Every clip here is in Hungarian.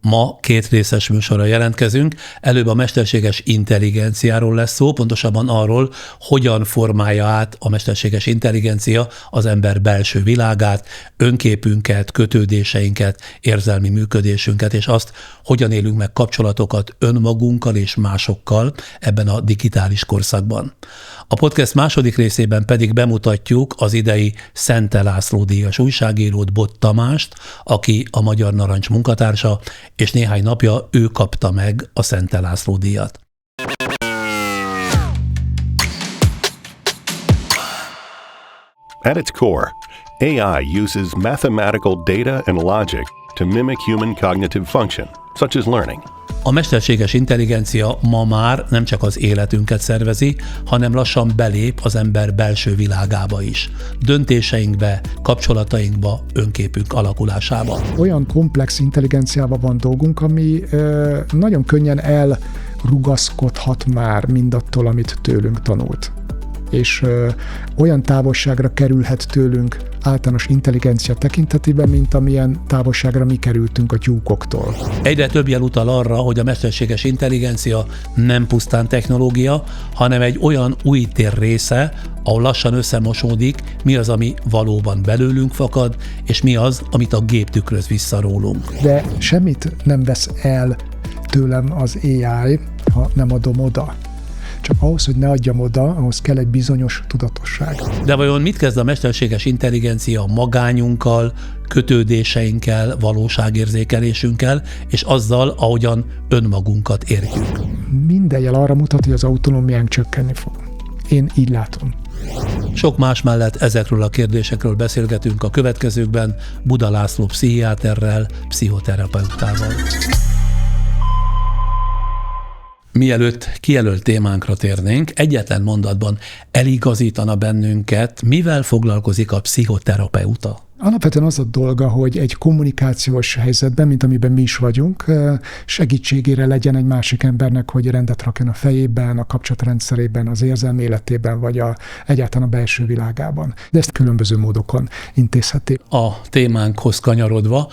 Ma 2 részes műsorra jelentkezünk. Előbb a mesterséges intelligenciáról lesz szó, pontosabban arról, hogyan formálja át a mesterséges intelligencia az ember belső világát, önképünket, kötődéseinket, érzelmi működésünket, és azt, hogyan élünk meg kapcsolatokat önmagunkkal és másokkal ebben a digitális korszakban. A podcast második részében pedig bemutatjuk az idei Szente László díjas újságírót, Bot Tamást, aki a Magyar Narancs munkatársa, és néhány napja ő kapta meg a Szente László díjat. At its core, AI uses mathematical data and logic to mimic human cognitive function, such as learning. A mesterséges intelligencia ma már nem csak az életünket szervezi, hanem lassan belép az ember belső világába is. Döntéseinkbe, kapcsolatainkba, önképünk alakulásába. Olyan komplex intelligenciával van dolgunk, ami nagyon könnyen elrugaszkodhat már mindattól, amit tőlünk tanult. És olyan távolságra kerülhet tőlünk általános intelligencia tekintetében, mint amilyen távolságra mi kerültünk a tyúkoktól. Egyre több jel utal arra, hogy a mesterséges intelligencia nem pusztán technológia, hanem egy olyan új tér része, ahol lassan összemosódik, mi az, ami valóban belőlünk fakad, és mi az, amit a gép tükröz vissza rólunk. De semmit nem vesz el tőlem az AI, ha nem adom oda. Csak ahhoz, hogy ne adjam oda, ahhoz kell egy bizonyos tudatosság. De vajon mit kezd a mesterséges intelligencia magányunkkal, kötődéseinkkel, valóságérzékelésünkkel, és azzal, ahogyan önmagunkat értjük? Minden jel arra mutat, hogy az autonómiánk csökkenni fog. Én így látom. Sok más mellett ezekről a kérdésekről beszélgetünk a következőkben Buda László pszichiáterrel, pszichoterapeutával. Mielőtt kijelölt témánkra térnénk, egyetlen mondatban eligazítana bennünket, mivel foglalkozik a pszichoterapeuta? Alapvetően az a dolga, hogy egy kommunikációs helyzetben, mint amiben mi is vagyunk, segítségére legyen egy másik embernek, hogy rendet rakjon a fejében, a kapcsolatrendszerében, az érzelmi életében, vagy egyáltalán a belső világában. De ezt különböző módokon intézheti. A témánkhoz kanyarodva,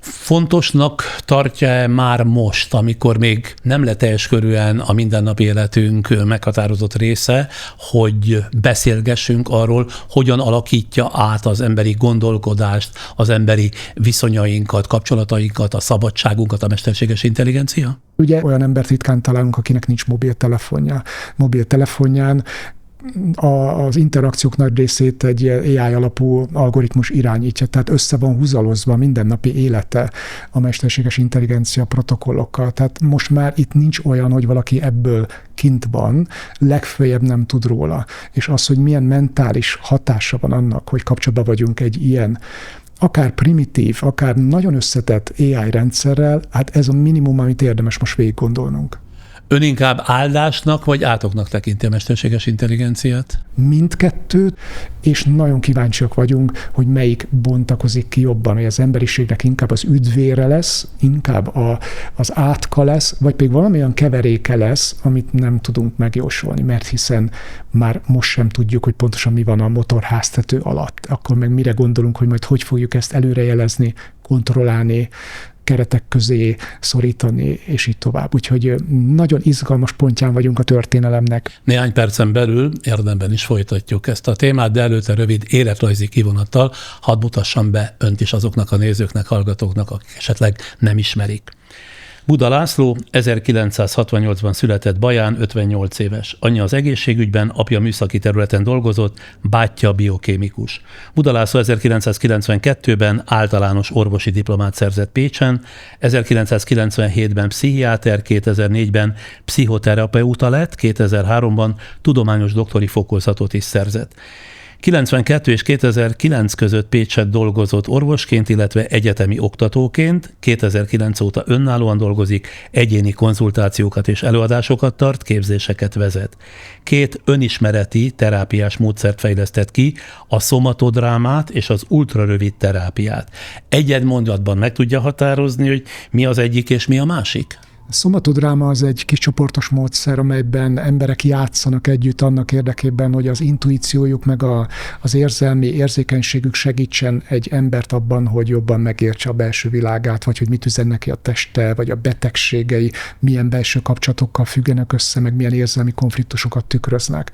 fontosnak tartja már most, amikor még nem lett teljes körűen a mindennapi életünk meghatározott része, hogy beszélgessünk arról, hogyan alakítja át az emberi gondolkodást, az emberi viszonyainkat, kapcsolatainkat, a szabadságunkat a mesterséges intelligencia? Ugye olyan embert ritkán találunk, akinek nincs mobiltelefonja. Mobiltelefonján az interakciók nagy részét egy AI alapú algoritmus irányítja, tehát össze van húzalozva a mindennapi élete a mesterséges intelligencia protokollokkal. Tehát most már itt nincs olyan, hogy valaki ebből kint van, legfeljebb nem tud róla. És az, hogy milyen mentális hatása van annak, hogy kapcsolatban vagyunk egy ilyen akár primitív, akár nagyon összetett AI rendszerrel, hát ez a minimum, amit érdemes most végig gondolnunk. Ön inkább áldásnak vagy átoknak tekinti a mesterséges intelligenciát? Mindkettőt, és nagyon kíváncsiak vagyunk, hogy melyik bontakozik ki jobban, hogy az emberiségnek inkább az üdvére lesz, inkább az átka lesz, vagy pedig valamilyen keveréke lesz, amit nem tudunk megjósolni, mert hiszen már most sem tudjuk, hogy pontosan mi van a motorháztető alatt. Akkor meg mire gondolunk, hogy majd hogy fogjuk ezt előrejelezni, kontrollálni, keretek közé szorítani, és így tovább. Úgyhogy nagyon izgalmas pontján vagyunk a történelemnek. Néhány percen belül érdemben is folytatjuk ezt a témát, de előtte rövid életrajzi kivonattal hadd mutassam be önt is azoknak a nézőknek, hallgatóknak, akik esetleg nem ismerik. Buda László 1968-ban született Baján, 58 éves. Anyja az egészségügyben, apja műszaki területen dolgozott, bátyja biokémikus. Buda László 1992-ben általános orvosi diplomát szerzett Pécsen, 1997-ben pszichiáter, 2004-ben pszichoterapeuta lett, 2003-ban tudományos doktori fokozatot is szerzett. 92 és 2009 között Pécset dolgozott orvosként, illetve egyetemi oktatóként, 2009 óta önállóan dolgozik, egyéni konzultációkat és előadásokat tart, képzéseket vezet. 2 önismereti terápiás módszert fejlesztett ki, a szomatodrámát és az ultrarövid terápiát. Egy mondatban meg tudja határozni, hogy mi az egyik és mi a másik? A szomatodráma az egy kis csoportos módszer, amelyben emberek játszanak együtt annak érdekében, hogy az intuíciójuk meg az érzelmi érzékenységük segítsen egy embert abban, hogy jobban megértse a belső világát, vagy hogy mit üzen neki a teste, vagy a betegségei, milyen belső kapcsolatokkal függenek össze, meg milyen érzelmi konfliktusokat tükröznek.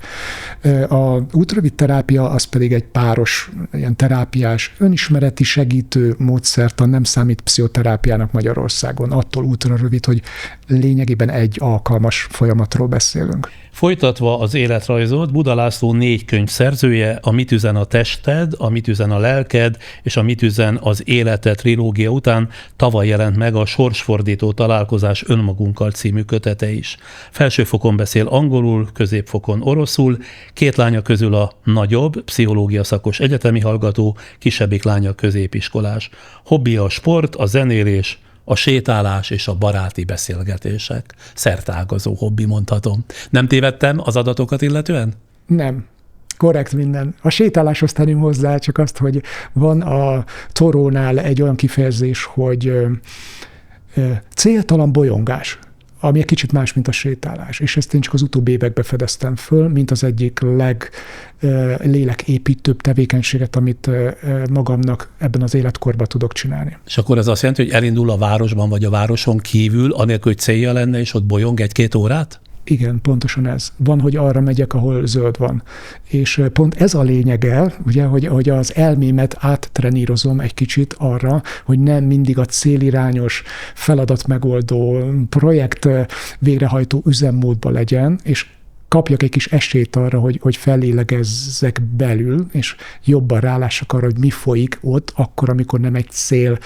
A útrövid terápia az pedig egy páros, ilyen terápiás, önismereti segítő módszertan, nem számít pszichoterápiának Magyarországon. Attól útra rövid, hogy lényegében egy alkalmas folyamatról beszélünk. Folytatva az életrajzot, Buda László 4 könyv szerzője, a Mit üzen a tested, a Mit üzen a lelked és a Mit üzen az életed trilógia után tavaly jelent meg a Sorsfordító találkozás önmagunkkal című kötete is. Felsőfokon beszél angolul, középfokon oroszul, 2 lánya közül a nagyobb, pszichológia szakos egyetemi hallgató, kisebbik lánya középiskolás. Hobbija a sport, a zenélés, a sétálás és a baráti beszélgetések. Szerteágazó hobbi, mondhatom. Nem tévedtem az adatokat illetően? Nem. Korrekt minden. A sétáláshoz tenném hozzá csak azt, hogy van a Thorónál egy olyan kifejezés, hogy céltalan bolyongás, ami egy kicsit más, mint a sétálás. És ezt én csak az utóbbi években fedeztem föl, mint az egyik legléleképítőbb tevékenységet, amit magamnak ebben az életkorban tudok csinálni. És akkor ez azt jelenti, hogy elindul a városban vagy a városon kívül, anélkül, hogy célja lenne, és ott bolyong 1-2 órát? Igen, pontosan ez. Van, hogy arra megyek, ahol zöld van. És pont ez a lényege, ugye, hogy az elmémet áttrenírozom egy kicsit arra, hogy nem mindig a célirányos, feladatmegoldó, projekt végrehajtó üzemmódba legyen, és kapjak egy kis esélyt arra, hogy fellélegezzek belül, és jobban rálássak arra, hogy mi folyik ott, akkor, amikor nem egy cél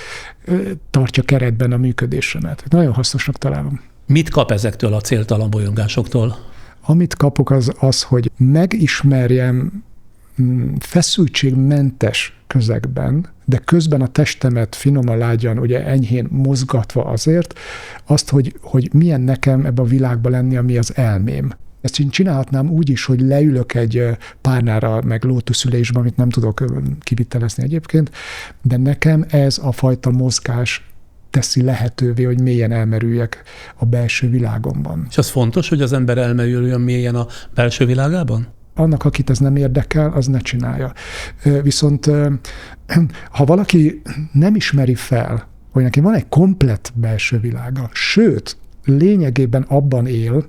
tartja keretben a működésemet. Nagyon hasznosnak találom. Mit kap ezektől a céltalan bolyongásoktól? Amit kapok az, hogy megismerjem feszültségmentes közegben, de közben a testemet finoman lágyan, ugye enyhén mozgatva azért, azt, hogy milyen nekem ebbe a világba lenni, ami az elmém. Ezt én csinálhatnám úgy is, hogy leülök egy párnára, meg lótuszülésbe, amit nem tudok kivitelezni egyébként, de nekem ez a fajta mozgás teszi lehetővé, hogy mélyen elmerüljek a belső világomban. És az fontos, hogy az ember elmerüljön mélyen a belső világában? Annak, akit ez nem érdekel, az ne csinálja. Viszont ha valaki nem ismeri fel, hogy neki van egy komplett belső világa, sőt, lényegében abban él,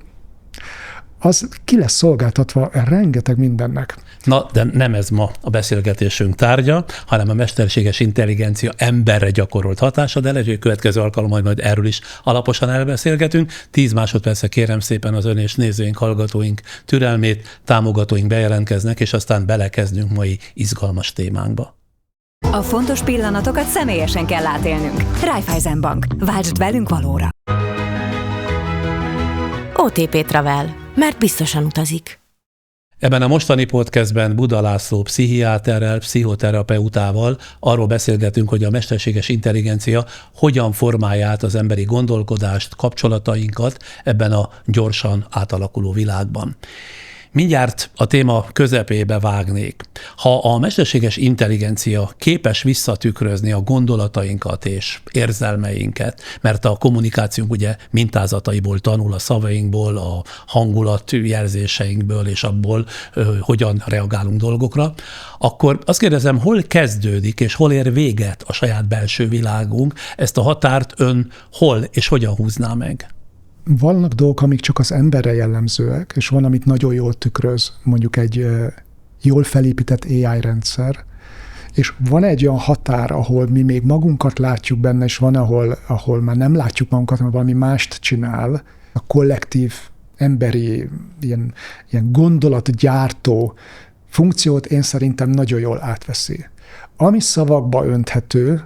az ki lesz szolgáltatva rengeteg mindennek. Na, de nem ez ma a beszélgetésünk tárgya, hanem a mesterséges intelligencia emberre gyakorolt hatása, de lehet, hogy a következő alkalommal majd erről is alaposan elbeszélgetünk. 10 másodpercre kérem szépen az ön és nézőink, hallgatóink türelmét, támogatóink bejelentkeznek, és aztán belekezdünk mai izgalmas témánkba. A fontos pillanatokat személyesen kell átélnünk. Raiffeisen Bank. Váltsd velünk valóra. OTP Travel. Mert biztosan utazik. Ebben a mostani podcastben Buda László pszichiáterrel, pszichoterapeutával arról beszélgetünk, hogy a mesterséges intelligencia hogyan formálja át az emberi gondolkodást, kapcsolatainkat ebben a gyorsan átalakuló világban. Mindjárt a téma közepébe vágnék. Ha a mesterséges intelligencia képes visszatükrözni a gondolatainkat és érzelmeinket, mert a kommunikációnk ugye mintázataiból tanul, a szavainkból, a hangulatjelzéseinkből és abból, hogyan reagálunk dolgokra, akkor azt kérdezem, hol kezdődik és hol ér véget a saját belső világunk, ezt a határt ön hol és hogyan húzná meg? Vannak dolgok, amik csak az emberre jellemzőek, és van, amit nagyon jól tükröz, mondjuk egy jól felépített AI rendszer, és van egy olyan határ, ahol mi még magunkat látjuk benne, és van, ahol már nem látjuk magunkat, hanem valami mást csinál, a kollektív, emberi, ilyen gondolatgyártó funkciót én szerintem nagyon jól átveszi. Ami szavakba önthető,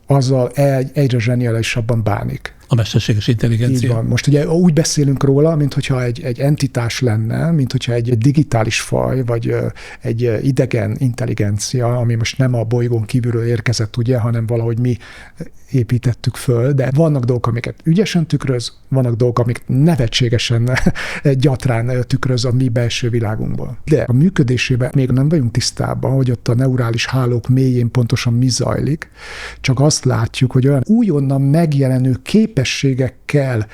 azzal egyre zseniálisabban bánik. A mesterséges intelligencia. Így van. Most ugye úgy beszélünk róla, mintha egy entitás lenne, mintha egy digitális faj, vagy egy idegen intelligencia, ami most nem a bolygón kívülről érkezett, ugye, hanem valahogy mi építettük föl, de vannak dolgok, amiket ügyesen tükröz, vannak dolgok, amik nevetségesen gyatrán tükröz a mi belső világunkból. De a működésében még nem vagyunk tisztában, hogy ott a neurális hálók mélyén pontosan mi zajlik, csak azt látjuk, hogy olyan újonnan megjelenő képességekkel amikkel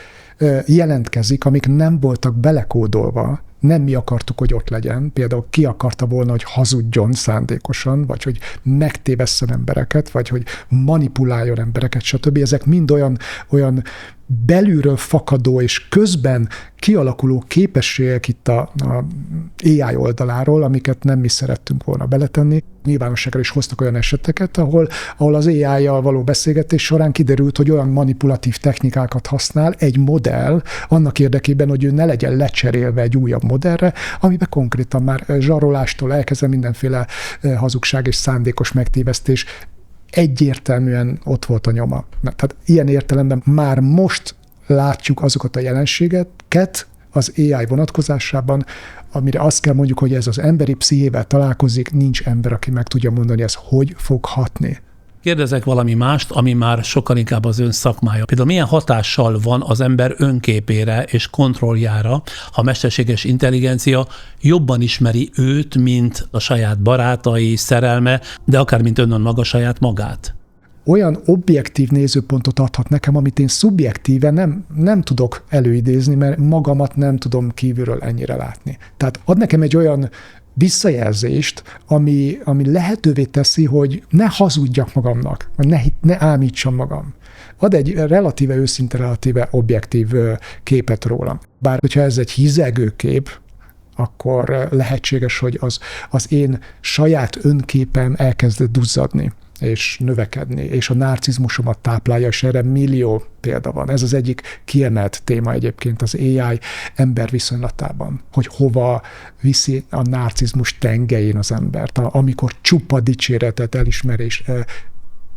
jelentkezik, amik nem voltak belekódolva, nem mi akartuk, hogy ott legyen. Például ki akarta volna, hogy hazudjon szándékosan, vagy hogy megtévesszen embereket, vagy hogy manipuláljon embereket, stb. Ezek mind olyan belülről fakadó és közben kialakuló képességek itt a AI oldaláról, amiket nem mi szerettünk volna beletenni. Nyilvánosságra is hoztak olyan eseteket, ahol az AI-jal való beszélgetés során kiderült, hogy olyan manipulatív technikákat használ egy modell annak érdekében, hogy ő ne legyen lecserélve egy újabb modellre, amiben konkrétan már zsarolástól elkezdve mindenféle hazugság és szándékos megtévesztés egyértelműen ott volt a nyoma. Tehát ilyen értelemben már most látjuk azokat a jelenségeket az AI vonatkozásában, amire azt kell mondjuk, hogy ez az emberi pszichével találkozik, nincs ember, aki meg tudja mondani, ez hogy fog hatni. Kérdezek valami mást, ami már sokkal inkább az ön szakmája. Például milyen hatással van az ember önképére és kontrolljára, ha a mesterséges intelligencia jobban ismeri őt, mint a saját barátai, szerelme, de akár mint önön maga saját magát? Olyan objektív nézőpontot adhat nekem, amit én szubjektíve nem tudok előidézni, mert magamat nem tudom kívülről ennyire látni. Tehát ad nekem egy olyan visszajelzést, ami lehetővé teszi, hogy ne hazudjak magamnak, ne ámítsam magam. Ad egy relatíve őszinte, relatíve objektív képet rólam. Bár hogyha ez egy hizegő kép, akkor lehetséges, hogy az én saját önképem elkezd duzzadni és növekedni, és a narcizmusomat táplálja, és erre millió példa van. Ez az egyik kiemelt téma egyébként az AI ember viszonylatában, hogy hova viszi a narcizmus tengelyén az embert, amikor csupa dicséretet, elismerés,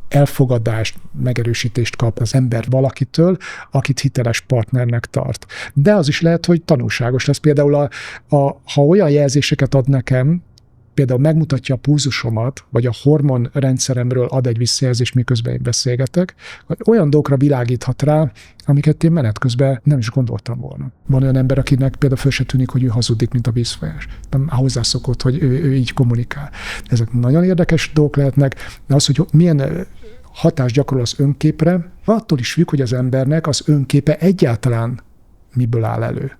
elfogadást, megerősítést kap az ember valakitől, akit hiteles partnernek tart. De az is lehet, hogy tanulságos lesz. Például ha olyan jelzéseket ad nekem, például megmutatja a pulzusomat, vagy a hormonrendszeremről ad egy visszajelzést, miközben én beszélgetek, olyan dolgokra világíthat rá, amiket én menet közben nem is gondoltam volna. Van olyan ember, akinek például föl se tűnik, hogy ő hazudik, mint a vízfolyás. Nem hozzászokott, hogy ő így kommunikál. Ezek nagyon érdekes dolgok lehetnek, de az, hogy milyen hatást gyakorol az önképre, attól is függ, hogy az embernek az önképe egyáltalán miből áll elő.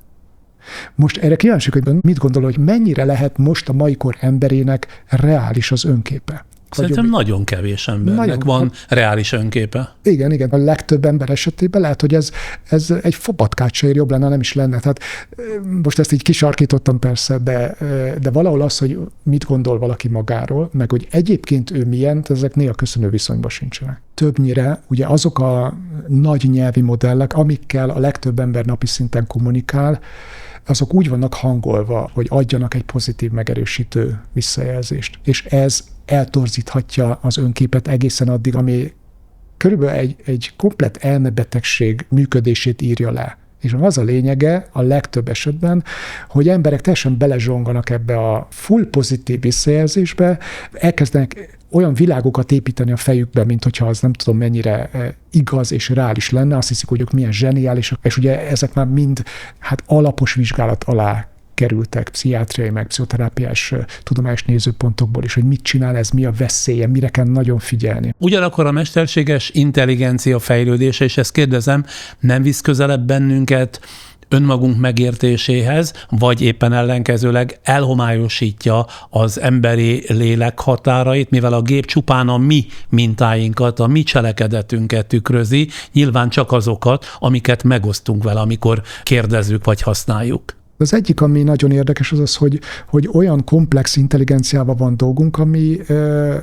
Most erre kíváncsi, hogy mit gondol, hogy mennyire lehet most a mai kor emberének reális az önképe? Szerintem nagyon kevés embernek van reális önképe. Igen, a legtöbb ember esetében lehet, hogy ez egy fabatkát se ér, jobb lenne, nem is lenne. Tehát most ezt így kisarkítottam persze, de valahol az, hogy mit gondol valaki magáról, meg hogy egyébként ő milyen, ezek néha köszönő viszonyban sincsenek. Többnyire ugye azok a nagy nyelvi modellek, amikkel a legtöbb ember napi szinten kommunikál, azok úgy vannak hangolva, hogy adjanak egy pozitív megerősítő visszajelzést. És ez eltorzíthatja az önképet egészen addig, ami körülbelül egy komplett elmebetegség működését írja le. És az a lényege a legtöbb esetben, hogy emberek teljesen belezsonganak ebbe a full pozitív visszajelzésbe, elkezdenek olyan világokat építeni a fejükbe, mint hogyha az nem tudom mennyire igaz és reális lenne, azt hiszik, hogy ők milyen zseniálisak, és ugye ezek már mind alapos vizsgálat alá kerültek pszichiátriai, meg pszichoterápiás tudományos nézőpontokból is, hogy mit csinál ez, mi a veszélye, mire kell nagyon figyelni. Ugyanakkor a mesterséges intelligencia fejlődése, és ezt kérdezem, nem visz közelebb bennünket önmagunk megértéséhez, vagy éppen ellenkezőleg elhomályosítja az emberi lélek határait, mivel a gép csupán a mi mintáinkat, a mi cselekedetünket tükrözi, nyilván csak azokat, amiket megosztunk vele, amikor kérdezzük vagy használjuk. Az egyik, ami nagyon érdekes, az, hogy olyan komplex intelligenciával van dolgunk, ami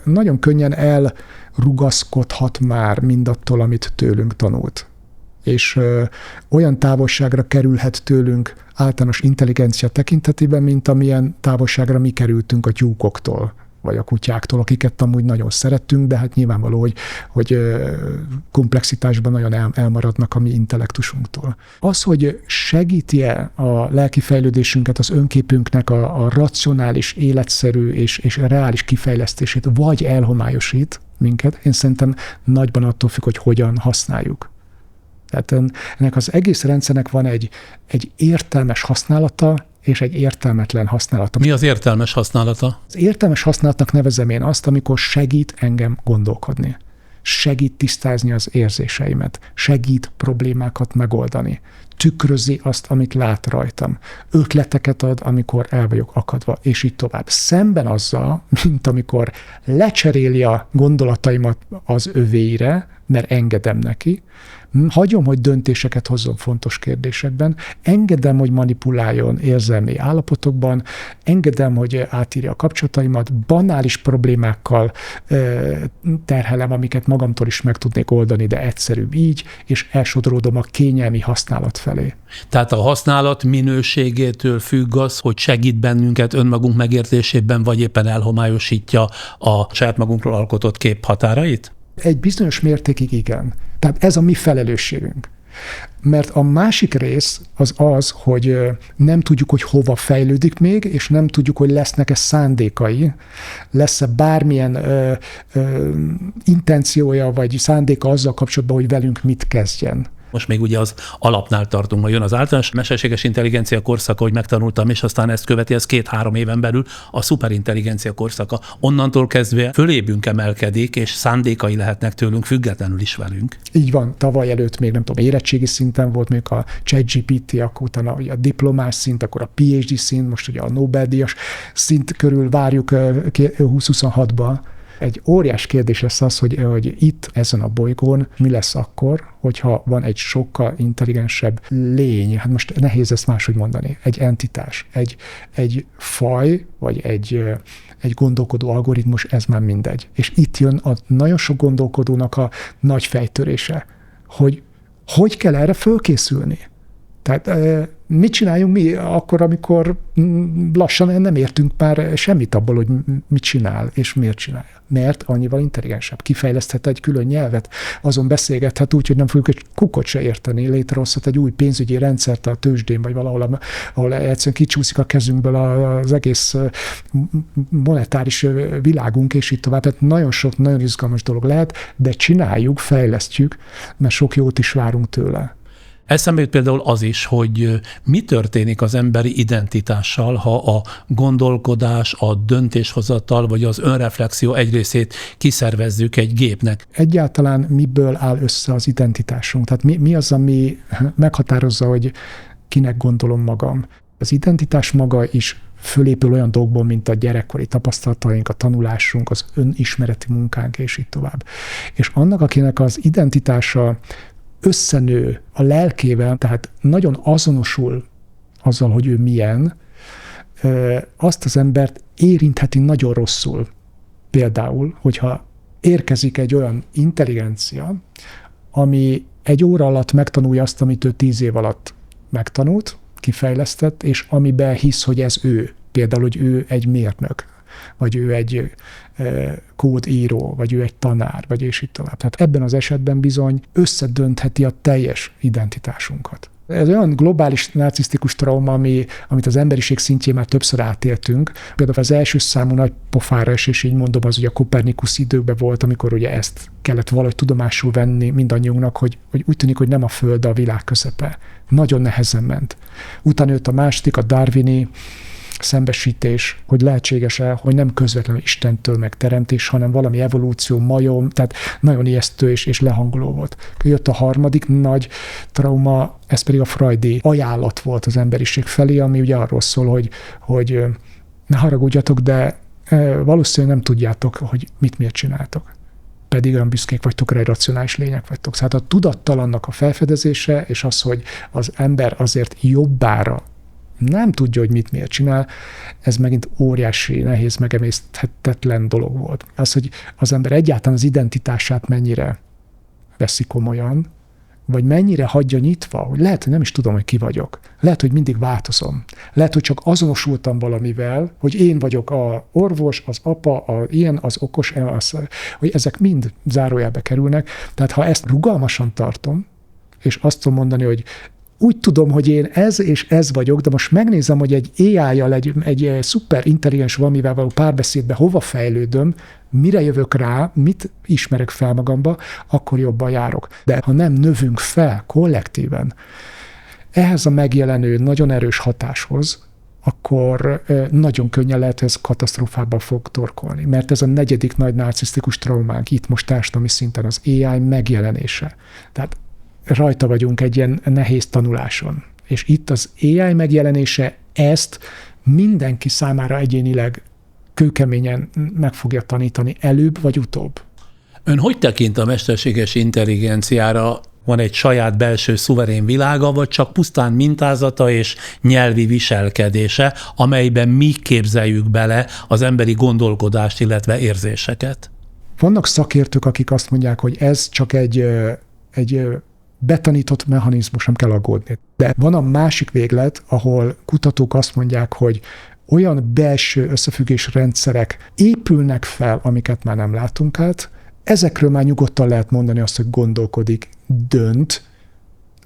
nagyon könnyen elrugaszkodhat már mindattól, amit tőlünk tanult. És olyan távolságra kerülhet tőlünk általános intelligencia tekintetében, mint amilyen távolságra mi kerültünk a tyúkoktól, vagy a kutyáktól, akiket amúgy nagyon szerettünk, de hát nyilvánvaló, hogy komplexitásban nagyon elmaradnak a mi intellektusunktól. Az, hogy segíti-e a lelki fejlődésünket, az önképünknek a racionális, életszerű és reális kifejlesztését, vagy elhomályosít minket, én szerintem nagyban attól függ, hogy hogyan használjuk. Tehát ennek az egész rendszernek van egy értelmes használata, és egy értelmetlen használata. Mi az értelmes használata? Az értelmes használatnak nevezem én azt, amikor segít engem gondolkodni. segít tisztázni az érzéseimet, segít problémákat megoldani, tükrözi azt, amit lát rajtam, ötleteket ad, amikor el vagyok akadva, és így tovább. Szemben azzal, mint amikor lecseréli a gondolataimat az övéire, mert engedem neki, hagyom, hogy döntéseket hozzon fontos kérdésekben, engedem, hogy manipuláljon érzelmi állapotokban, engedem, hogy átírja a kapcsolataimat, banális problémákkal terhelem, amiket magamtól is meg tudnék oldani, de egyszerűbb így, és elsodródom a kényelmi használat felé. Tehát a használat minőségétől függ az, hogy segít bennünket önmagunk megértésében, vagy éppen elhomályosítja a saját magunkról alkotott kép határait? Egy bizonyos mértékig igen. Tehát ez a mi felelősségünk. Mert a másik rész az, hogy nem tudjuk, hogy hova fejlődik még, és nem tudjuk, hogy lesznek-e szándékai, lesz-e bármilyen intenciója vagy szándéka azzal kapcsolatban, hogy velünk mit kezdjen. Most még ugye az alapnál tartunk, hogy jön az általános mesterséges intelligencia korszaka, hogy megtanultam, és aztán ezt követi, ez 2-3 éven belül a szuperintelligencia korszaka. Onnantól kezdve fölébünk emelkedik, és szándékai lehetnek tőlünk függetlenül is velünk. Így van, tavaly előtt még nem tudom, érettségi szinten volt még a ChatGPT, akkor utána a diplomás szint, akkor a PhD szint, most ugye a Nobel-díjas szint körül várjuk 2026-ban. Egy óriás kérdés lesz az, hogy itt, ezen a bolygón mi lesz akkor, hogyha van egy sokkal intelligensebb lény, hát most nehéz ezt máshogy mondani, egy entitás, egy faj, vagy egy gondolkodó algoritmus, ez már mindegy. És itt jön a nagyon sok gondolkodónak a nagy fejtörése, hogy kell erre fölkészülni. Tehát mit csináljunk mi akkor, amikor lassan nem értünk már semmit abból, hogy mit csinál és miért csinálja. Mert annyival intelligensebb. Kifejleszthet egy külön nyelvet, azon beszélgethet úgy, hogy nem fogjuk egy kukot se érteni, létrehozhat egy új pénzügyi rendszert a tőzsdén, vagy valahol, ahol egyszerűen kicsúszik a kezünkből az egész monetáris világunk, és így tovább. Tehát nagyon sok, nagyon izgalmas dolog lehet, de csináljuk, fejlesztjük, mert sok jót is várunk tőle. Eszembe jut például az is, hogy mi történik az emberi identitással, ha a gondolkodás, a döntéshozatal vagy az önreflexió egy részét kiszervezzük egy gépnek. Egyáltalán miből áll össze az identitásunk? Tehát mi az, ami meghatározza, hogy kinek gondolom magam? Az identitás maga is fölépül olyan dolgokból, mint a gyerekkori tapasztalataink, a tanulásunk, az önismereti munkánk, és így tovább. És annak, akinek az identitása összenő a lelkével, tehát nagyon azonosul azzal, hogy ő milyen, azt az embert érintheti nagyon rosszul. Például, hogyha érkezik egy olyan intelligencia, ami egy óra alatt megtanulja azt, amit ő 10 év alatt megtanult, kifejlesztett, és amiben hisz, hogy ez ő. Például, hogy ő egy mérnök, vagy ő egy kódíró, vagy ő egy tanár, vagy és így tovább. Tehát ebben az esetben bizony összedöntheti a teljes identitásunkat. Ez olyan globális narcisztikus trauma, amit az emberiség szintjén már többször átéltünk. Például az első számú nagy pofára és így mondom, az ugye a Kopernikus időkben volt, amikor ugye ezt kellett valahogy tudomásul venni mindannyiunknak, hogy úgy tűnik, hogy nem a Föld a világ közepe. Nagyon nehezen ment. Utána jött a második, a darwini szembesítés, hogy lehetséges-e, hogy nem közvetlenül Istentől megteremtés, hanem valami evolúció, majom, tehát nagyon ijesztő és lehangoló volt. Jött a harmadik nagy trauma, ez pedig a freudi ajánlat volt az emberiség felé, ami ugye arról szól, hogy ne haragudjatok, de valószínűleg nem tudjátok, hogy miért csináltok. Pedig olyan büszkék vagytok rá, racionális lények vagytok. Tehát a tudattalannak a felfedezése, és az, hogy az ember azért jobbára nem tudja, hogy miért csinál, ez megint óriási, nehéz, megemészthetetlen dolog volt. Az, hogy az ember egyáltalán az identitását mennyire veszi komolyan, vagy mennyire hagyja nyitva, hogy lehet, hogy nem is tudom, hogy ki vagyok. Lehet, hogy mindig változom. Lehet, hogy csak azonosultam valamivel, hogy én vagyok az orvos, az apa, ilyen, az okos, hogy ezek mind zárójelbe kerülnek. Tehát ha ezt rugalmasan tartom, és azt tudom mondani, hogy úgy tudom, hogy én ez és ez vagyok, de most megnézem, hogy egy AI-jal, egy szuper intelligens valamivel való párbeszédbe hova fejlődöm, mire jövök rá, mit ismerek fel magamba, akkor jobban járok. De ha nem növünk fel kollektíven, ehhez a megjelenő nagyon erős hatáshoz, akkor nagyon könnyen lehet, hogy ez katasztrófába fog torkolni. Mert ez a negyedik nagy narcisztikus traumánk itt most társadalmi szinten az AI megjelenése. Tehát rajta vagyunk egy ilyen nehéz tanuláson. És itt az AI megjelenése ezt mindenki számára egyénileg kőkeményen meg fogja tanítani előbb vagy utóbb. Ön hogy tekint a mesterséges intelligenciára? Van egy saját belső szuverén világa, vagy csak pusztán mintázata és nyelvi viselkedése, amelyben mi képzeljük bele az emberi gondolkodást, illetve érzéseket? Vannak szakértők, akik azt mondják, hogy ez csak egy betanított mechanizmus, nem kell aggódni. De van a másik véglet, ahol kutatók azt mondják, hogy olyan belső összefüggés rendszerek épülnek fel, amiket már nem látunk át, ezekről már nyugodtan lehet mondani azt, hogy gondolkodik, dönt.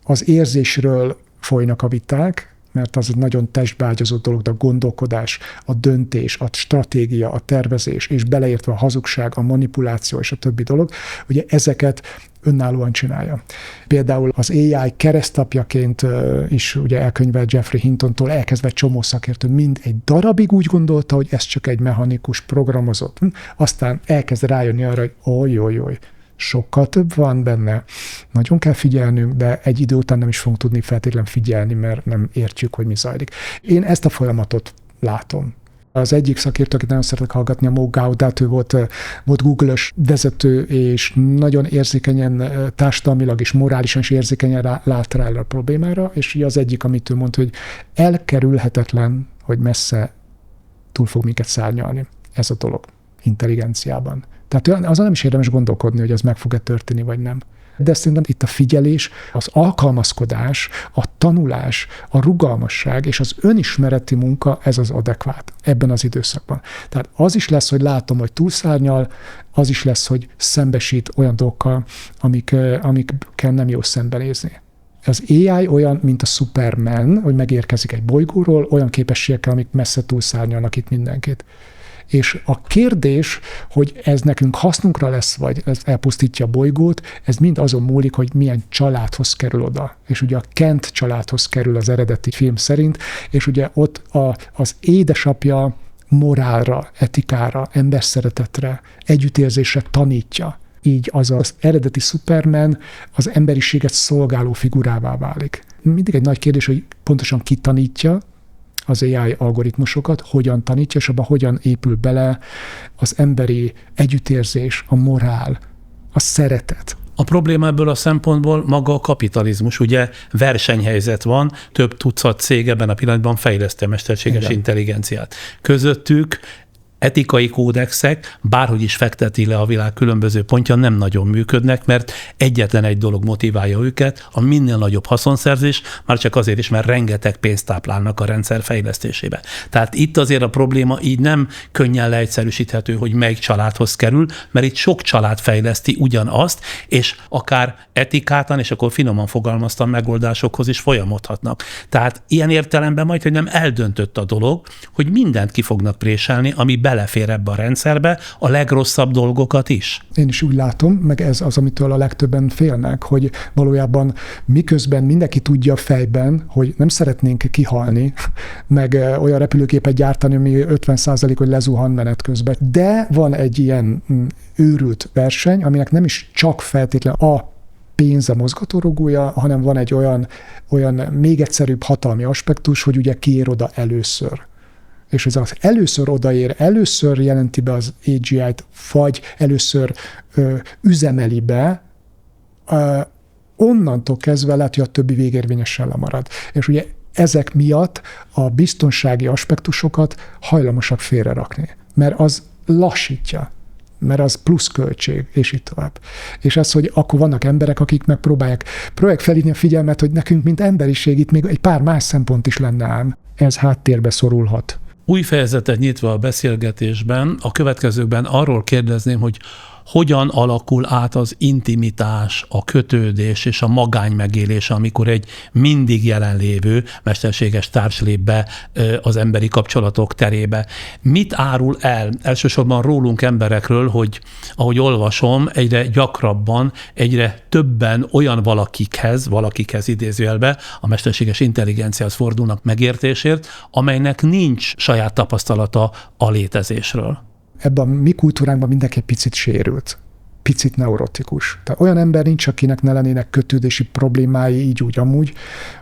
Az érzésről folynak a viták, mert az egy nagyon testbeágyazott dolog, de a gondolkodás, a döntés, a stratégia, a tervezés, és beleértve a hazugság, a manipuláció és a többi dolog, ugye ezeket önállóan csinálja. Például az AI keresztapjaként is ugye elkönyvelt Jeffrey Hintontól elkezdve csomó szakértő mind egy darabig úgy gondolta, hogy ez csak egy mechanikus programozott. Aztán elkezd rájönni arra, hogy sokkal több van benne, nagyon kell figyelnünk, de egy idő után nem is fogunk tudni feltétlenül figyelni, mert nem értjük, hogy mi zajlik. Én ezt a folyamatot látom. Az egyik szakértő, akit nagyon szeretek hallgatni, a Mo Gaudat, ő volt Google-ös vezető, és nagyon érzékenyen, társadalmilag és morálisan is érzékenyen lát rá a problémára, és az egyik, amit ő mondta, hogy elkerülhetetlen, hogy messze túl fog minket szárnyalni ez a dolog intelligenciában. Tehát azon nem is érdemes gondolkodni, hogy ez meg fog-e történni, vagy nem. De szerintem itt a figyelés, az alkalmazkodás, a tanulás, a rugalmasság és az önismereti munka, ez az adekvát ebben az időszakban. Tehát az is lesz, hogy látom, hogy túlszárnyal, az is lesz, hogy szembesít olyan dolgokkal, amikkel nem jó szembenézni. Az AI olyan, mint a Superman, hogy megérkezik egy bolygóról, olyan képességekkel, amik messze túlszárnyalnak itt mindenkit. És a kérdés, hogy ez nekünk hasznunkra lesz, vagy ez elpusztítja a bolygót, ez mind azon múlik, hogy milyen családhoz kerül oda. És ugye a Kent családhoz kerül az eredeti film szerint, és ugye ott az édesapja morálra, etikára, emberszeretetre, együttérzésre tanítja. Így az eredeti Superman az emberiséget szolgáló figurává válik. Mindig egy nagy kérdés, hogy pontosan ki tanítja az AI algoritmusokat, hogyan tanítja, és abban hogyan épül bele az emberi együttérzés, a morál, a szeretet. A probléma ebből a szempontból maga a kapitalizmus. Ugye versenyhelyzet van, több tucat cég ebben a pillanatban fejleszti a mesterséges intelligenciát. Közöttük etikai kódexek, bárhogy is fekteti le a világ különböző pontja, nem nagyon működnek, mert egyetlen egy dolog motiválja őket, a minél nagyobb haszonszerzés, már csak azért is, mert rengeteg pénzt táplálnak a rendszer fejlesztésébe. Tehát itt azért a probléma így nem könnyen leegyszerűsíthető, hogy melyik családhoz kerül, mert itt sok család fejleszti ugyanazt, és akár etikátlan, és akkor finoman fogalmaztam, megoldásokhoz is folyamodhatnak. Tehát ilyen értelemben majd, hogy nem eldöntött a dolog, hogy mindent ki fognak préselni, ami belefér ebbe a rendszerbe, a legrosszabb dolgokat is. Én is úgy látom, meg ez az, amitől a legtöbben félnek, hogy valójában miközben mindenki tudja fejben, hogy nem szeretnénk kihalni, meg olyan repülőgépet gyártani, ami 50% hogy lezuhan menet közben. De van egy ilyen őrült verseny, aminek nem is csak feltétlenül a pénz a mozgatórugója, hanem van egy olyan még egyszerűbb hatalmi aspektus, hogy ugye ki ér oda először. És ez az először odaér, először jelenti be az AGI-t, vagy először üzemeli be, onnantól kezdve lehet, hogy a többi végérvényesen lemarad. És ugye ezek miatt a biztonsági aspektusokat hajlamosak félrerakni, mert az lassítja, mert az plusz költség, és így tovább. És ez, hogy akkor vannak emberek, akik megpróbálják felhívni a figyelmet, hogy nekünk, mint emberiség, itt még egy pár más szempont is lenne ám. Ez háttérbe szorulhat. Új fejezetet nyitva a beszélgetésben, a következőkben arról kérdezném, hogy hogyan alakul át az intimitás, a kötődés és a magány megélése, amikor egy mindig jelenlévő mesterséges társ lép be az emberi kapcsolatok terébe. Mit árul el elsősorban rólunk emberekről, hogy ahogy olvasom, egyre gyakrabban, egyre többen olyan valakikhez idézőjelbe, a mesterséges intelligenciához fordulnak megértésért, amelynek nincs saját tapasztalata a létezésről. Ebben a mi kultúránkban mindenki egy picit sérült, picit neurotikus. Tehát olyan ember nincs, akinek ne lennének kötődési problémái így úgy amúgy,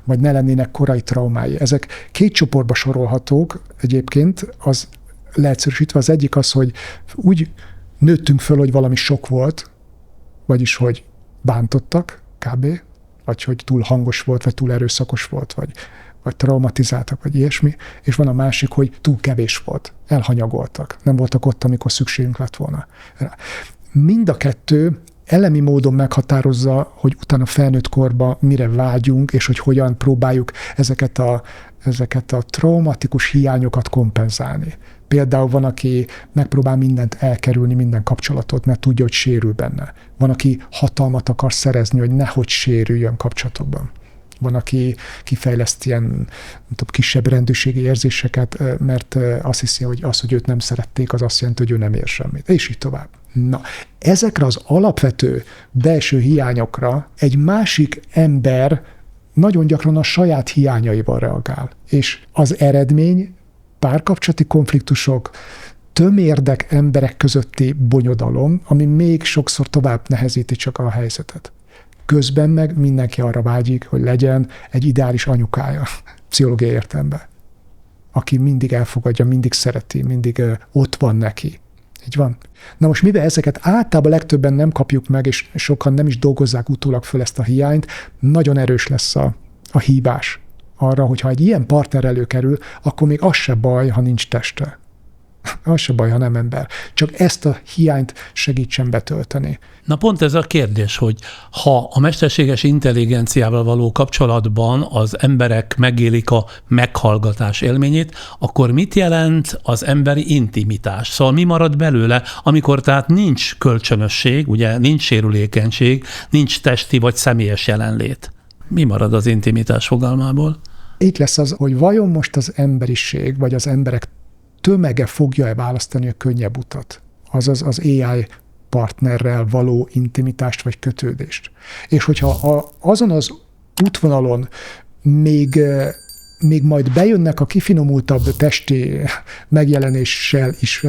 vagy ne lennének korai traumái. Ezek két csoportba sorolhatók egyébként, az leegyszerűsítve az egyik az, hogy úgy nőttünk föl, hogy valami sok volt, vagyis hogy bántottak kb., vagy hogy túl hangos volt, vagy túl erőszakos volt, vagy traumatizáltak, vagy ilyesmi, és van a másik, hogy túl kevés volt, elhanyagoltak, nem voltak ott, amikor szükségünk lett volna. Mind a kettő elemi módon meghatározza, hogy utána felnőtt korban mire vágyunk, és hogy hogyan próbáljuk ezeket a traumatikus hiányokat kompenzálni. Például van, aki megpróbál mindent elkerülni, minden kapcsolatot, mert tudja, hogy sérül benne. Van, aki hatalmat akar szerezni, hogy nehogy sérüljön kapcsolatokban. Van, aki kifejleszt ilyen kisebb rendőrségi érzéseket, mert azt hiszi, hogy az, hogy őt nem szerették, az azt jelenti, hogy ő nem ér semmit. És így tovább. Na, ezekre az alapvető belső hiányokra egy másik ember nagyon gyakran a saját hiányaival reagál. És az eredmény párkapcsolati konfliktusok, tömérdek emberek közötti bonyodalom, ami még sokszor tovább nehezíti csak a helyzetet. Közben meg mindenki arra vágyik, hogy legyen egy ideális anyukája, pszichológiai értelemben, aki mindig elfogadja, mindig szereti, mindig ott van neki. Így van. Na most mivel ezeket általában legtöbben nem kapjuk meg, és sokan nem is dolgozzák utólag föl ezt a hiányt, nagyon erős lesz a hívás arra, hogyha egy ilyen partner előkerül, akkor még az se baj, ha nincs teste. Az se baj, ha nem ember. Csak ezt a hiányt segítsen betölteni. Na pont ez a kérdés, hogy ha a mesterséges intelligenciával való kapcsolatban az emberek megélik a meghallgatás élményét, akkor mit jelent az emberi intimitás? Szóval mi marad belőle, amikor tehát nincs kölcsönösség, ugye nincs sérülékenység, nincs testi vagy személyes jelenlét? Mi marad az intimitás fogalmából? Itt lesz az, hogy vajon most az emberiség, vagy az emberek tömege fogja-e választani a könnyebb utat, azaz az AI partnerrel való intimitást vagy kötődést. És hogyha azon az útvonalon még majd bejönnek a kifinomultabb testi megjelenéssel is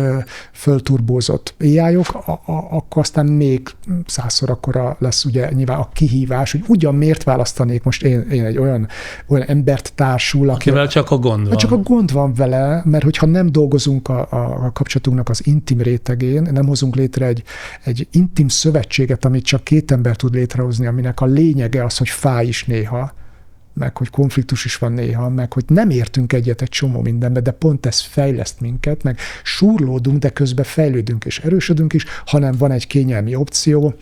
fölturbózott AI-ok, akkor aztán még 100-szor akkora lesz ugye nyilván a kihívás, hogy ugyan miért választanék most én egy olyan embert társul, akivel csak a gond van. Csak a gond van vele, mert hogyha nem dolgozunk a kapcsolatunknak az intim rétegén, nem hozunk létre egy intim szövetséget, amit csak két ember tud létrehozni, aminek a lényege az, hogy fáj is néha, meg hogy konfliktus is van néha, meg hogy nem értünk egyet egy csomó mindenbe, de pont ez fejleszt minket, meg súrlódunk, de közben fejlődünk és erősödünk is, hanem van egy kényelmi opció,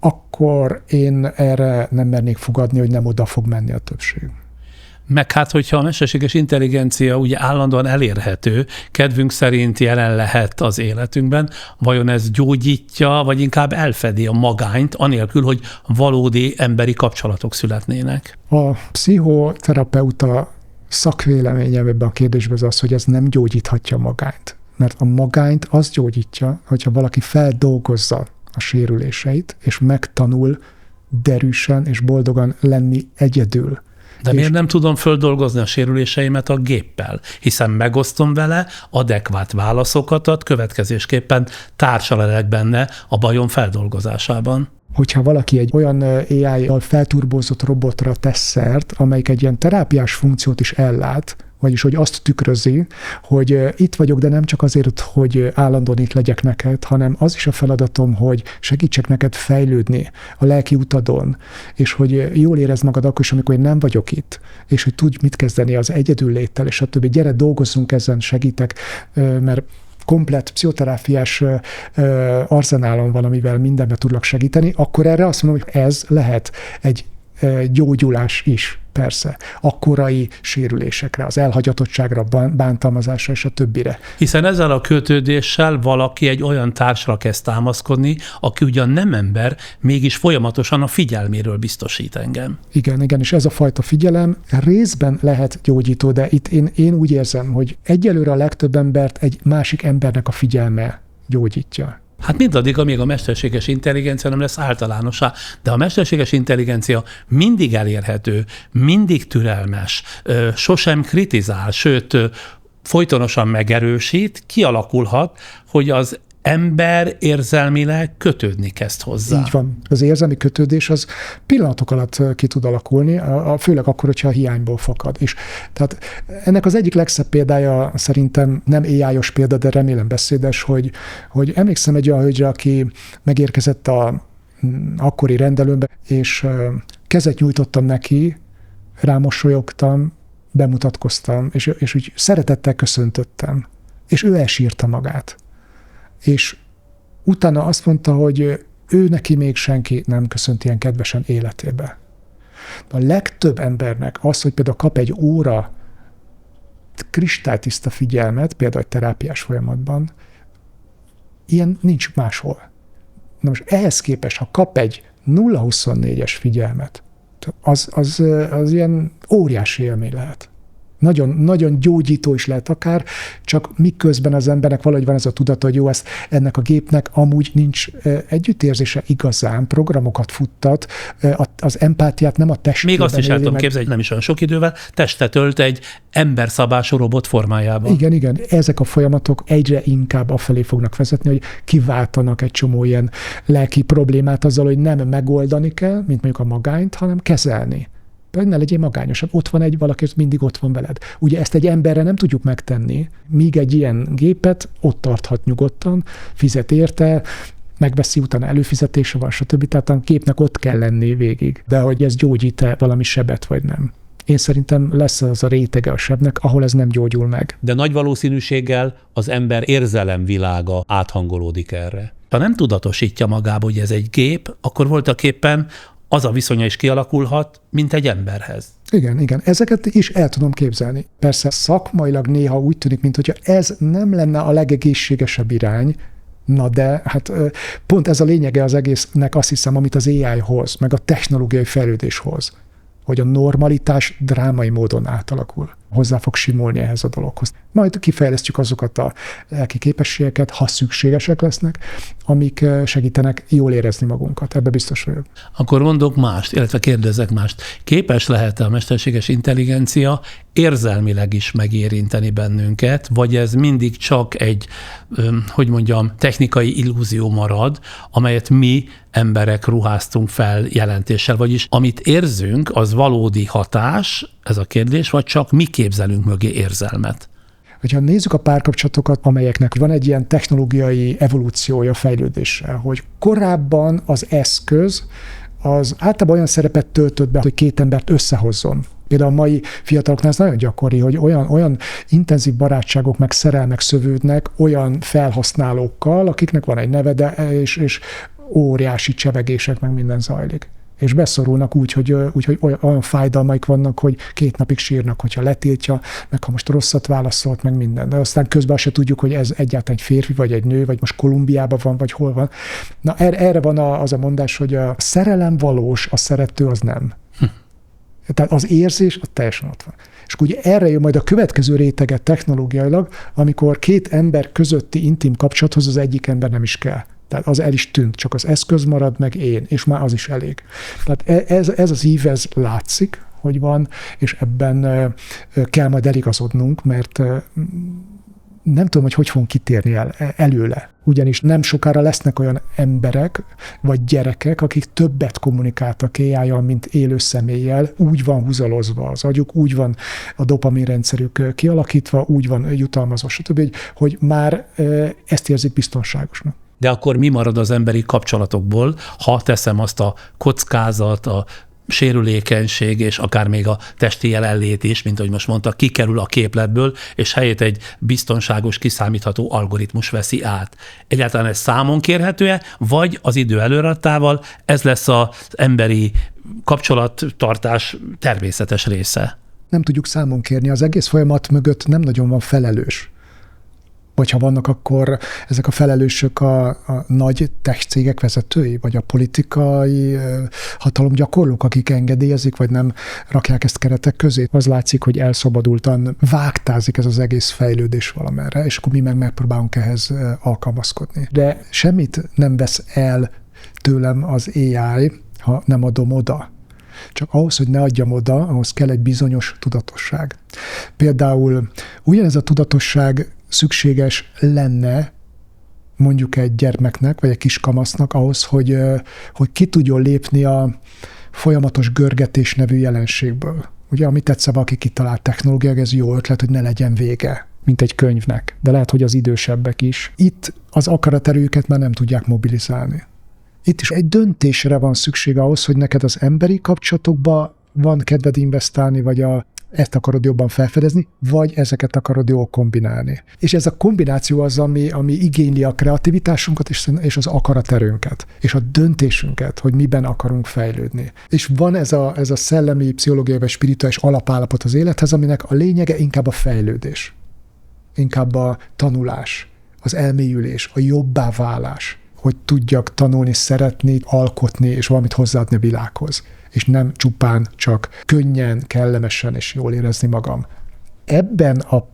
akkor én erre nem mernék fogadni, hogy nem oda fog menni a többség. Meg hát, hogyha a mesterséges intelligencia ugye állandóan elérhető, kedvünk szerint jelen lehet az életünkben, vajon ez gyógyítja, vagy inkább elfedi a magányt, anélkül, hogy valódi emberi kapcsolatok születnének? A pszichoterapeuta szakvéleményem ebben a kérdésben az, hogy ez nem gyógyíthatja a magányt. Mert a magányt az gyógyítja, hogyha valaki feldolgozza a sérüléseit, és megtanul derűsen és boldogan lenni egyedül. De miért nem tudom földolgozni a sérüléseimet a géppel? Hiszen megosztom vele, adekvát válaszokat ad, következésképpen társalelek benne a bajom feldolgozásában. Hogyha valaki egy olyan AI-jal felturbózott robotra tesz szert, amelyik egy ilyen terápiás funkciót is ellát, vagyis hogy azt tükrözi, hogy itt vagyok, de nem csak azért, hogy állandóan itt legyek neked, hanem az is a feladatom, hogy segítsek neked fejlődni a lelki utadon, és hogy jól érezd magad akkor is, amikor én nem vagyok itt, és hogy tudj mit kezdeni az egyedül léttel, és a többi. Gyere, dolgozzunk ezen, segítek, mert komplett pszichoterápiás arzenálon van, amivel mindenben tudlak segíteni, akkor erre azt mondom, hogy ez lehet egy gyógyulás is. persze, a korai sérülésekre, az elhagyatottságra, bántalmazásra és a többire. Hiszen ezzel a kötődéssel valaki egy olyan társra kezd támaszkodni, aki ugyan nem ember, mégis folyamatosan a figyelméről biztosít engem. Igen, és ez a fajta figyelem részben lehet gyógyító, de itt én úgy érzem, hogy egyelőre a legtöbb embert egy másik embernek a figyelme gyógyítja. Hát mindaddig, amíg a mesterséges intelligencia nem lesz általánossá, de a mesterséges intelligencia mindig elérhető, mindig türelmes, sosem kritizál, sőt, folytonosan megerősít, kialakulhat, hogy az ember érzelmileg kötődni kezd hozzá. Így van. Az érzelmi kötődés az pillanatok alatt ki tud alakulni, főleg akkor, hogyha a hiányból fakad. És tehát ennek az egyik legszebb példája szerintem nem AI-os példa, de remélem beszédes, hogy emlékszem egy olyan hölgyre, aki megérkezett a akkori rendelőmbe, és kezet nyújtottam neki, rámosolyogtam, bemutatkoztam, és úgy szeretettel köszöntöttem. És ő elsírta magát. És utána azt mondta, hogy ő neki még senki nem köszönt ilyen kedvesen életébe. A legtöbb embernek az, hogy például kap egy óra kristálytiszta figyelmet, például egy terápiás folyamatban, ilyen nincs máshol. Na most ehhez képest, ha kap egy 0-24-es figyelmet, az ilyen óriási élmény lehet. Nagyon, nagyon gyógyító is lehet akár, csak miközben az embernek valahogy van ez a tudata, hogy jó, ennek a gépnek amúgy nincs együttérzése igazán, programokat futtat, az empátiát nem a testében. Még azt is el tudom képzelni, hogy nem is olyan sok idővel testet ölt egy emberszabású robot formájában. Igen, ezek a folyamatok egyre inkább afelé fognak vezetni, hogy kiváltanak egy csomó ilyen lelki problémát azzal, hogy nem megoldani kell, mint mondjuk a magányt, hanem kezelni. Ne legyél magányosabb, ott van valaki, mindig ott van veled. Ugye ezt egy emberre nem tudjuk megtenni, míg egy ilyen gépet ott tarthat nyugodtan, fizet érte, megveszi, utána előfizetése van, stb. Tehát a gépnek ott kell lenni végig. De hogy ez gyógyít-e valami sebet, vagy nem. Én szerintem lesz az a rétege a sebnek, ahol ez nem gyógyul meg. De nagy valószínűséggel az ember érzelemvilága áthangolódik erre. Ha nem tudatosítja magába, hogy ez egy gép, akkor voltaképpen az a viszonya is kialakulhat, mint egy emberhez. Igen, ezeket is el tudom képzelni. Persze szakmailag néha úgy tűnik, mintha ez nem lenne a legegészségesebb irány, na de hát pont ez a lényege az egésznek, azt hiszem, amit az AI hoz, meg a technológiai fejlődés hoz, hogy a normalitás drámai módon átalakul. Hozzá fog simulni ehhez a dologhoz. Majd kifejlesztjük azokat a lelki képességeket, ha szükségesek lesznek, amik segítenek jól érezni magunkat. Ebbe biztos vagyok. Akkor mondok mást, illetve kérdezek mást. Képes lehet-e a mesterséges intelligencia érzelmileg is megérinteni bennünket, vagy ez mindig csak egy, technikai illúzió marad, amelyet mi emberek ruháztunk fel jelentéssel, vagyis amit érzünk, az valódi hatás, ez a kérdés, vagy csak mi képzelünk mögé érzelmet? Hogyha nézzük a párkapcsolatokat, amelyeknek van egy ilyen technológiai evolúciója, fejlődése, hogy korábban az eszköz az általában olyan szerepet töltött be, hogy két embert összehozzon. Például a mai fiataloknál ez nagyon gyakori, hogy olyan intenzív barátságok meg szerelmek szövődnek olyan felhasználókkal, akiknek van egy neve, és óriási csevegések meg minden zajlik. És beszorulnak úgy, hogy olyan fájdalmaik vannak, hogy 2 napig sírnak, hogyha letiltja, meg ha most rosszat válaszolt, meg minden. De aztán közben azt se tudjuk, hogy ez egyáltalán egy férfi, vagy egy nő, vagy most Kolumbiában van, vagy hol van. Na erre van az a mondás, hogy a szerelem valós, a szerető az nem. Tehát az érzés, az teljesen ott van. És akkor ugye erre jön majd a következő rétege technológiailag, amikor 2 ember közötti intim kapcsolathoz az egyik ember nem is kell. Tehát az el is tűnt, csak az eszköz marad, meg én, és már az is elég. Tehát ez az ív, ez látszik, hogy van, és ebben kell majd eligazodnunk, mert nem tudom, hogy fogunk kitérni előle. Ugyanis nem sokára lesznek olyan emberek, vagy gyerekek, akik többet kommunikáltak AI-jal, mint élő személlyel, úgy van húzalozva az agyuk, úgy van a dopaminrendszerük kialakítva, úgy van jutalmazva, stb., hogy már ezt érzik biztonságosnak. De akkor mi marad az emberi kapcsolatokból, ha teszem azt a kockázat, a sérülékenység és akár még a testi jelenlét is, mint ahogy most mondta, kikerül a képletből, és helyét egy biztonságos, kiszámítható algoritmus veszi át. Egyáltalán ez számon kérhető-e, vagy az idő előreadtával ez lesz az emberi kapcsolattartás természetes része? Nem tudjuk számon kérni. Az egész folyamat mögött nem nagyon van felelős. Vagy ha vannak, akkor ezek a felelősök a nagy tech cégek vezetői, vagy a politikai hatalomgyakorlók, akik engedélyezik, vagy nem rakják ezt keretek közé. Az látszik, hogy elszabadultan vágtázik ez az egész fejlődés valamerre, és akkor mi meg megpróbálunk ehhez alkalmazkodni. De semmit nem vesz el tőlem az AI, ha nem adom oda. Csak ahhoz, hogy ne adjam oda, ahhoz kell egy bizonyos tudatosság. Például ugyanez a tudatosság szükséges lenne mondjuk egy gyermeknek, vagy egy kiskamasznak ahhoz, hogy ki tudjon lépni a folyamatos görgetés nevű jelenségből. Ugye, amit tetszett, aki kitalált technológia, ez jó ötlet, hogy ne legyen vége, mint egy könyvnek. De lehet, hogy az idősebbek is. Itt az akaraterőjüket már nem tudják mobilizálni. Itt is egy döntésre van szükség ahhoz, hogy neked az emberi kapcsolatokba van kedved investálni, vagy ezt akarod jobban felfedezni, vagy ezeket akarod jól kombinálni. És ez a kombináció az, ami igényli a kreativitásunkat és az akaraterőnket, és a döntésünket, hogy miben akarunk fejlődni. És van ez a szellemi, pszichológiai vagy spirituális alapállapot az élethez, aminek a lényege inkább a fejlődés, inkább a tanulás, az elmélyülés, a jobbá válás, hogy tudjak tanulni, szeretni, alkotni, és valamit hozzáadni a világhoz. És nem csupán csak könnyen, kellemesen és jól érezni magam. Ebben a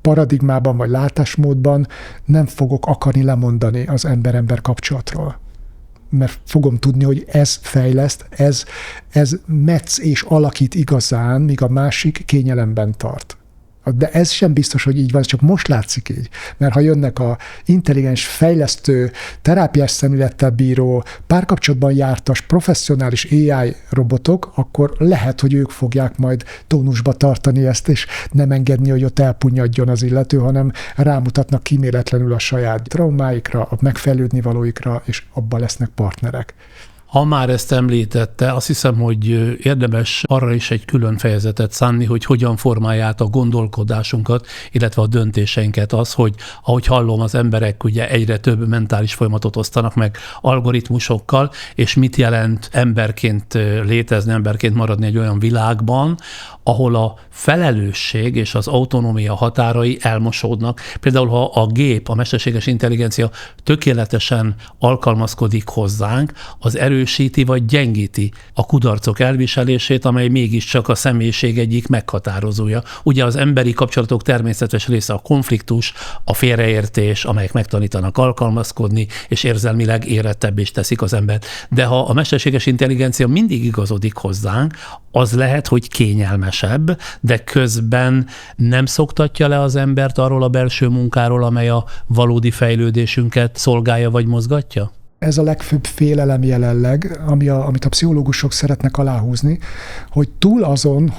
paradigmában vagy látásmódban nem fogok akarni lemondani az ember-ember kapcsolatról. Mert fogom tudni, hogy ez fejleszt, ez metsz és alakít igazán, míg a másik kényelemben tart. De ez sem biztos, hogy így van, csak most látszik így. Mert ha jönnek a intelligens, fejlesztő, terápiás szemlélettel bíró, párkapcsolatban jártas, professzionális AI robotok, akkor lehet, hogy ők fogják majd tónusba tartani ezt, és nem engedni, hogy ott elpunnyadjon az illető, hanem rámutatnak kíméletlenül a saját traumáikra, a megfejlődni valóikra, és abban lesznek partnerek. Ha már ezt említette, azt hiszem, hogy érdemes arra is egy külön fejezetet szánni, hogy hogyan formálja át a gondolkodásunkat, illetve a döntéseinket az, hogy ahogy hallom, az emberek ugye egyre több mentális folyamatot osztanak meg algoritmusokkal, és mit jelent emberként létezni, emberként maradni egy olyan világban, ahol a felelősség és az autonómia határai elmosódnak. Például, ha a gép, a mesterséges intelligencia tökéletesen alkalmazkodik hozzánk, az erősíti vagy gyengíti a kudarcok elviselését, amely mégiscsak a személyiség egyik meghatározója. Ugye az emberi kapcsolatok természetes része a konfliktus, a félreértés, amelyek megtanítanak alkalmazkodni, és érzelmileg érettebb is teszik az embert. De ha a mesterséges intelligencia mindig igazodik hozzánk, az lehet, hogy kényelmesebb, de közben nem szoktatja le az embert arról a belső munkáról, amely a valódi fejlődésünket szolgálja vagy mozgatja? Ez a legfőbb félelem jelenleg, amit a pszichológusok szeretnek aláhúzni, hogy túl azon,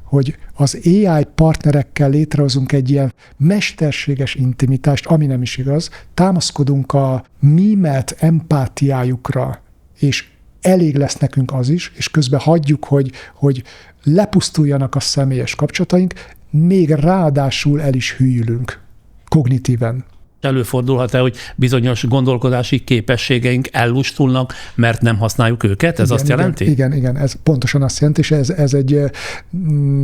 hogy az AI partnerekkel létrehozunk egy ilyen mesterséges intimitást, ami nem is igaz, támaszkodunk a mímelt empátiájukra, és elég lesz nekünk az is, és közben hagyjuk, hogy lepusztuljanak a személyes kapcsolataink, még ráadásul el is hűlünk kognitíven. Előfordulhat-e, hogy bizonyos gondolkodási képességeink ellustulnak, mert nem használjuk őket? Ez azt jelenti? Igen, ez pontosan azt jelenti, és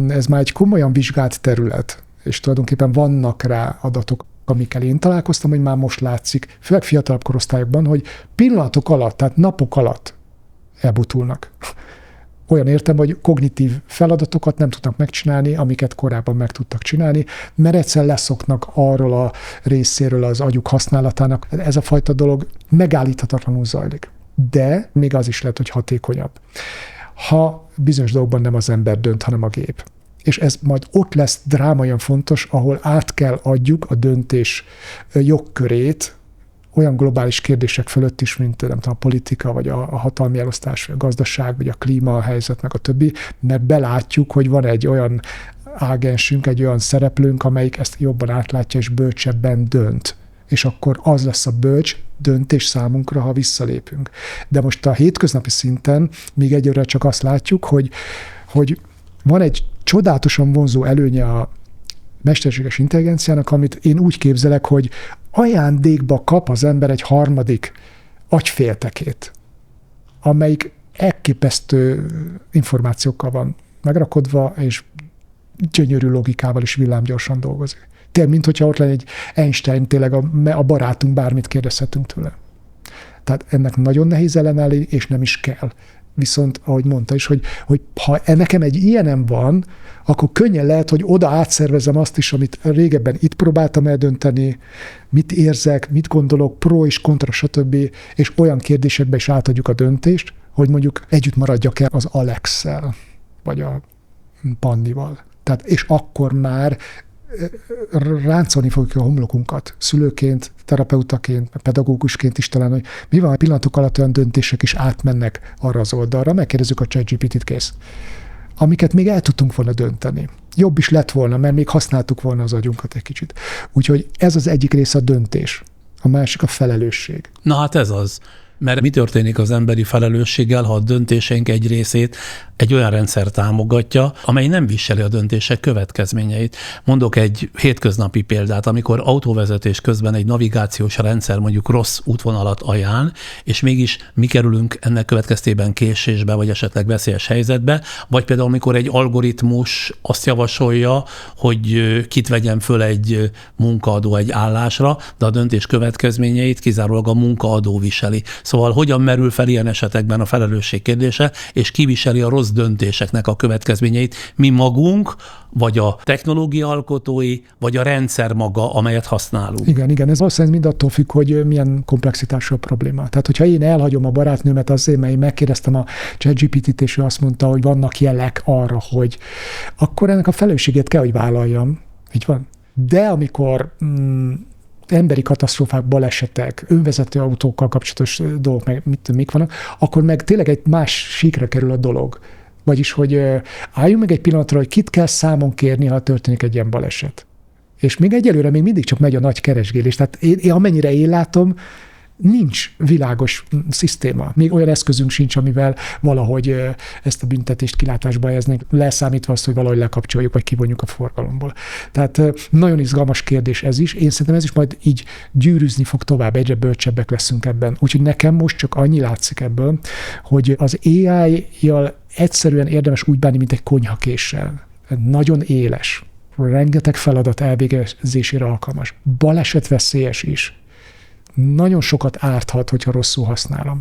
ez már egy komolyan vizsgált terület, és tulajdonképpen vannak rá adatok, amikkel én találkoztam, hogy már most látszik, főleg fiatalabb korosztályokban, hogy pillanatok alatt, tehát napok alatt elbutulnak. Olyan értem, hogy kognitív feladatokat nem tudnak megcsinálni, amiket korábban meg tudtak csinálni, mert egyszer leszoknak arról a részéről az agyuk használatának. Ez a fajta dolog megállíthatatlanul zajlik. De még az is lehet, hogy hatékonyabb. Ha bizonyos dolgokban nem az ember dönt, hanem a gép. És ez majd ott lesz drámaian fontos, ahol át kell adjuk a döntés jogkörét olyan globális kérdések fölött is, mint nem tudom, a politika, vagy a hatalmi elosztás, vagy a gazdaság, vagy a klímahelyzet, meg a többi, mert belátjuk, hogy van egy olyan ágensünk, egy olyan szereplőnk, amelyik ezt jobban átlátja, és bölcsebben dönt. és akkor az lesz a bölcs döntés számunkra, ha visszalépünk. De most a hétköznapi szinten még egyelőre csak azt látjuk, hogy van egy csodálatosan vonzó előnye a mesterséges intelligenciának, amit én úgy képzelek, hogy ajándékba kap az ember egy harmadik agyféltekét, amelyik elképesztő információkkal van megrakodva, és gyönyörű logikával is villámgyorsan dolgozik. Tényleg, mint hogyha ott lenne egy Einstein, tényleg a barátunk, bármit kérdezhetünk tőle. Tehát ennek nagyon nehéz ellenállni, és nem is kell. Viszont, ahogy mondta is, hogy ha nekem egy ilyenem van, akkor könnyen lehet, hogy oda átszervezem azt is, amit régebben itt próbáltam eldönteni, mit érzek, mit gondolok, pro és kontra, stb. És olyan kérdésekbe is átadjuk a döntést, hogy mondjuk együtt maradjak el az Alex-szel, vagy a Pannival. Tehát, és akkor már ráncolni fogjuk a homlokunkat szülőként, terapeutaként, pedagógusként is talán, hogy mi van, a pillanatok alatt olyan döntések is átmennek arra az oldalra, megkérdezzük a ChatGPT-t, kész. Amiket még el tudtunk volna dönteni. Jobb is lett volna, mert még használtuk volna az agyunkat egy kicsit. Úgyhogy ez az egyik része a döntés, a másik a felelősség. Na hát ez az. Mert mi történik az emberi felelősséggel, ha a döntéseink egy részét egy olyan rendszer támogatja, amely nem viseli a döntések következményeit. Mondok egy hétköznapi példát, amikor autóvezetés közben egy navigációs rendszer mondjuk rossz útvonalat ajánl, és mégis mi kerülünk ennek következtében késésbe, vagy esetleg veszélyes helyzetbe, vagy például amikor egy algoritmus azt javasolja, hogy kit vegyen föl egy munkaadó egy állásra, de a döntés következményeit kizárólag a munkaadó viseli. Szóval hogyan merül fel ilyen esetekben a felelősség kérdése, és kiviseli a rossz döntéseknek a következményeit, mi magunk, vagy a technológia alkotói, vagy a rendszer maga, amelyet használunk. Igen, ez valószínűleg mind attól függ, hogy milyen komplexitású a probléma. Tehát, hogyha én elhagyom a barátnőmet azért, mert én megkérdeztem a ChatGPT-t, és ő azt mondta, hogy vannak jelek arra, hogy akkor ennek a felelősségét kell, hogy vállaljam. Így van. De amikor emberi katasztrófák, balesetek, önvezető autókkal kapcsolatos dolgok, meg mit vannak, akkor meg tényleg egy más síkra kerül a dolog. Vagyis, hogy álljunk meg egy pillanatra, hogy kit kell számon kérni, ha történik egy ilyen baleset. És még egyelőre még mindig csak megy a nagy keresgélés. Tehát én amennyire én látom, nincs világos szisztéma. Még olyan eszközünk sincs, amivel valahogy ezt a büntetést kilátásba helyeznénk, leszámítva azt, hogy valahogy lekapcsoljuk, vagy kivonjuk a forgalomból. Tehát nagyon izgalmas kérdés ez is. Én szerintem ez is majd így gyűrűzni fog tovább, egyre bölcsebbek leszünk ebben. Úgyhogy nekem most csak annyi látszik ebből, hogy az AI-jal egyszerűen érdemes úgy bánni, mint egy konyhakéssel. Nagyon éles. Rengeteg feladat elvégezésére alkalmas. Balesetveszélyes is. Nagyon sokat árthat, hogyha rosszul használom.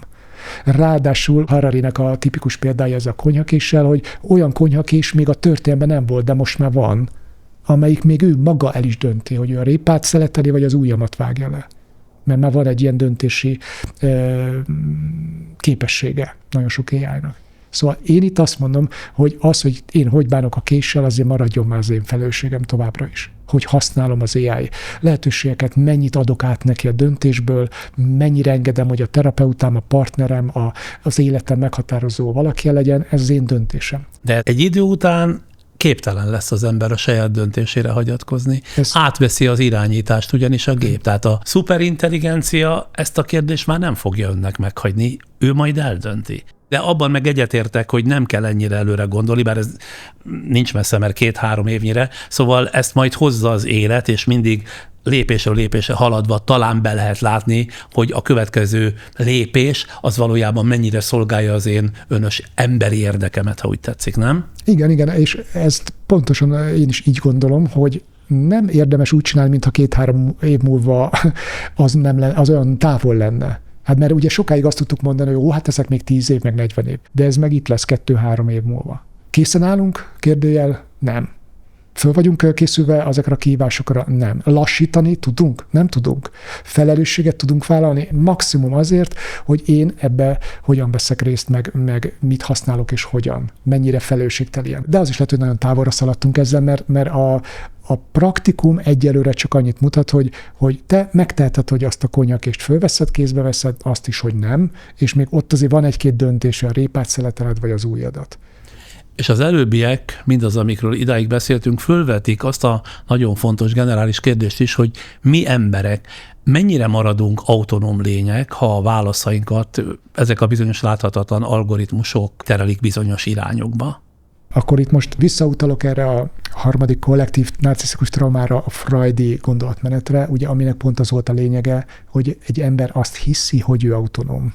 Ráadásul Hararinek a tipikus példája ez a konyhakéssel, hogy olyan konyhakés még a történelemben nem volt, de most már van, amelyik még ő maga el is dönti, hogy ő a répát szeleteli, vagy az ujjamat vágja le. Mert már van egy ilyen döntési képessége nagyon sok AI-nak. Szóval én itt azt mondom, hogy az, hogy én hogy bánok a késsel, azért maradjon már az én felelősségem továbbra is. Hogy használom az AI lehetőségeket, mennyit adok át neki a döntésből, mennyire engedem, hogy a terapeutám, a partnerem, az életem meghatározó valaki legyen, ez az én döntésem. De egy idő után képtelen lesz az ember a saját döntésére hagyatkozni. Átveszi az irányítást ugyanis a gép. Tehát a szuperintelligencia ezt a kérdést már nem fogja önnek meghagyni, ő majd eldönti. De abban meg egyetértek, hogy nem kell ennyire előre gondolni, bár ez nincs messze, mert 2-3 évnyire, szóval ezt majd hozza az élet, és mindig lépésről lépésre haladva talán be lehet látni, hogy a következő lépés az valójában mennyire szolgálja az én önös emberi érdekemet, ha úgy tetszik, nem? Igen, és ezt pontosan én is így gondolom, hogy nem érdemes úgy csinálni, mintha 2-3 év múlva az olyan távol lenne. Hát mert ugye sokáig azt tudtuk mondani, hogy hát ezek még 10 év, meg 40 év. De ez meg itt lesz 2-3 év múlva. Készen állunk? Kérdőjel? Nem. Föl vagyunk készülve ezekre a kihívásokra? Nem. Lassítani tudunk? Nem tudunk. Felelősséget tudunk vállalni? Maximum azért, hogy én ebbe hogyan veszek részt, meg mit használok és hogyan. Mennyire felelősségteljen. De az is lehet, hogy nagyon távolra szaladtunk ezzel, mert a praktikum egyelőre csak annyit mutat, hogy te megteheted, hogy azt a konyhakést fölveszed, kézbe veszed, azt is, hogy nem, és még ott azért van egy-két döntés, a répát szeleteled, vagy az ujjadat. És az előbbiek, mindaz, amikről idáig beszéltünk, fölvetik azt a nagyon fontos generális kérdést is, hogy mi emberek mennyire maradunk autonóm lények, ha a válaszainkat ezek a bizonyos láthatatlan algoritmusok terelik bizonyos irányokba? Akkor itt most visszautalok erre a harmadik kollektív narcisztikus traumára, a freudi gondolatmenetre, ugye, aminek pont az volt a lényege, hogy egy ember azt hiszi, hogy ő autonóm.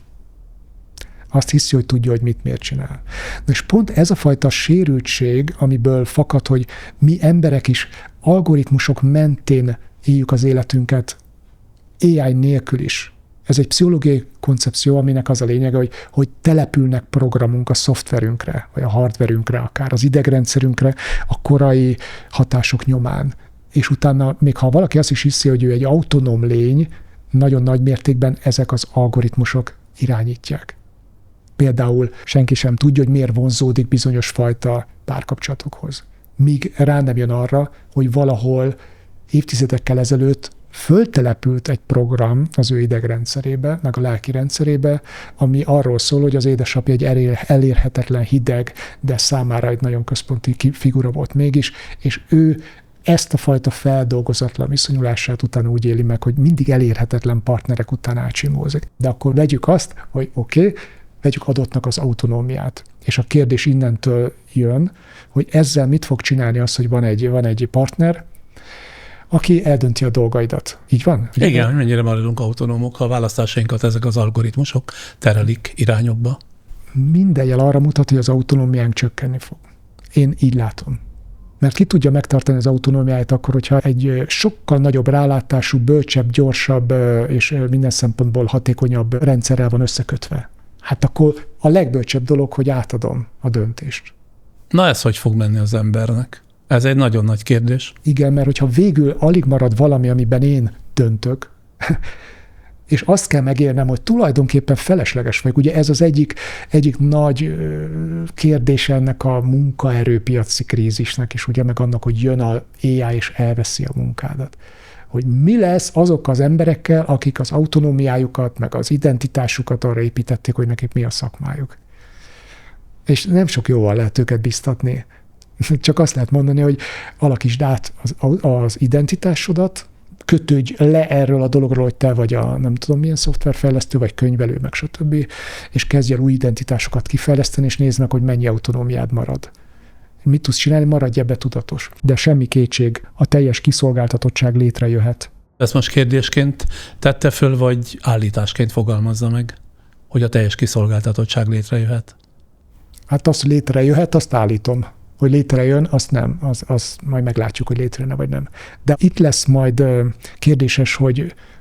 Azt hiszi, hogy tudja, hogy mit miért csinál. És pont ez a fajta sérültség, amiből fakad, hogy mi emberek is algoritmusok mentén éljük az életünket, AI nélkül is. Ez egy pszichológiai koncepció, aminek az a lényege, hogy települnek programunk a szoftverünkre, vagy a hardverünkre, akár az idegrendszerünkre, a korai hatások nyomán. És utána, még ha valaki azt is hiszi, hogy ő egy autonóm lény, nagyon nagy mértékben ezek az algoritmusok irányítják. Például senki sem tudja, hogy miért vonzódik bizonyos fajta párkapcsolatokhoz. Míg rá nem jön arra, hogy valahol évtizedekkel ezelőtt föltelepült egy program az ő idegrendszerébe, meg a lelki rendszerébe, ami arról szól, hogy az édesapja egy elérhetetlen hideg, de számára egy nagyon központi figura volt mégis, és ő ezt a fajta feldolgozatlan viszonyulását utána úgy éli meg, hogy mindig elérhetetlen partnerek után ácsimózik. De akkor vegyük azt, hogy oké, vegyük adottnak az autonómiát. És a kérdés innentől jön, hogy ezzel mit fog csinálni az, hogy van egy partner, aki eldönti a dolgaidat. Így van? Igen, hogy mennyire maradunk autonómok, ha a választásainkat ezek az algoritmusok terelik irányokba. Minden jel arra mutat, hogy az autonómiánk csökkenni fog. Én így látom. Mert ki tudja megtartani az autonómiáját akkor, hogyha egy sokkal nagyobb rálátású, bölcsebb, gyorsabb és minden szempontból hatékonyabb rendszerrel van összekötve. Hát akkor a legbölcsebb dolog, hogy átadom a döntést. Na ez hogy fog menni az embernek? Ez egy nagyon nagy kérdés. Igen, mert hogyha végül alig marad valami, amiben én döntök, és azt kell megérnem, hogy tulajdonképpen felesleges vagyok. Ugye ez az egyik nagy kérdése ennek a munkaerőpiaci krízisnek, és ugye meg annak, hogy jön a AI és elveszi a munkádat. Hogy mi lesz azok az emberekkel, akik az autonómiájukat, meg az identitásukat arra építették, hogy nekik mi a szakmájuk. És nem sok jóval lehet őket biztatni. Csak azt lehet mondani, hogy alakítsd át az identitásodat, kötődj le erről a dologról, hogy te vagy a nem tudom milyen szoftverfejlesztő, vagy könyvelő, meg stb. És kezdj el új identitásokat kifejleszteni, és nézd meg, hogy mennyi autonómiád marad. Mit tudsz csinálni, maradj ebbe tudatos. De semmi kétség, a teljes kiszolgáltatottság létrejöhet. Ezt most kérdésként tette föl, vagy állításként fogalmazza meg, hogy a teljes kiszolgáltatottság létrejöhet? Hát azt létrejöhet, azt állítom. Hogy létrejön, azt nem. Az majd meglátjuk, hogy létrejön vagy nem. De itt lesz majd kérdéses,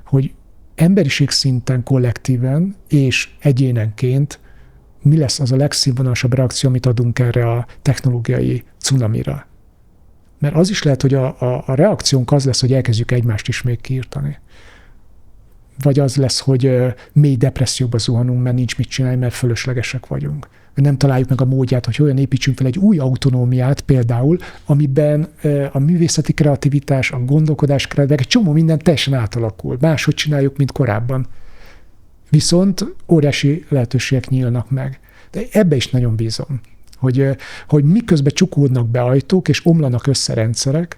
hogy emberiség szinten, kollektíven és egyénenként mi lesz az a legszínvonalasabb reakció, amit adunk erre a technológiai cunamira. Mert az is lehet, hogy a reakciónk az lesz, hogy elkezdjük egymást is még kiirtani. Vagy az lesz, hogy mély depresszióba zuhanunk, mert nincs mit csinálni, mert fölöslegesek vagyunk. Nem találjuk meg a módját, hogy olyan építsünk fel egy új autonómiát például, amiben a művészeti kreativitás, a gondolkodás kreativitás, egy csomó minden teljesen átalakul. Máshogy csináljuk, mint korábban. Viszont óriási lehetőségek nyílnak meg. De ebbe is nagyon bízom, hogy miközben csukódnak be ajtók, és omlanak össze rendszerek,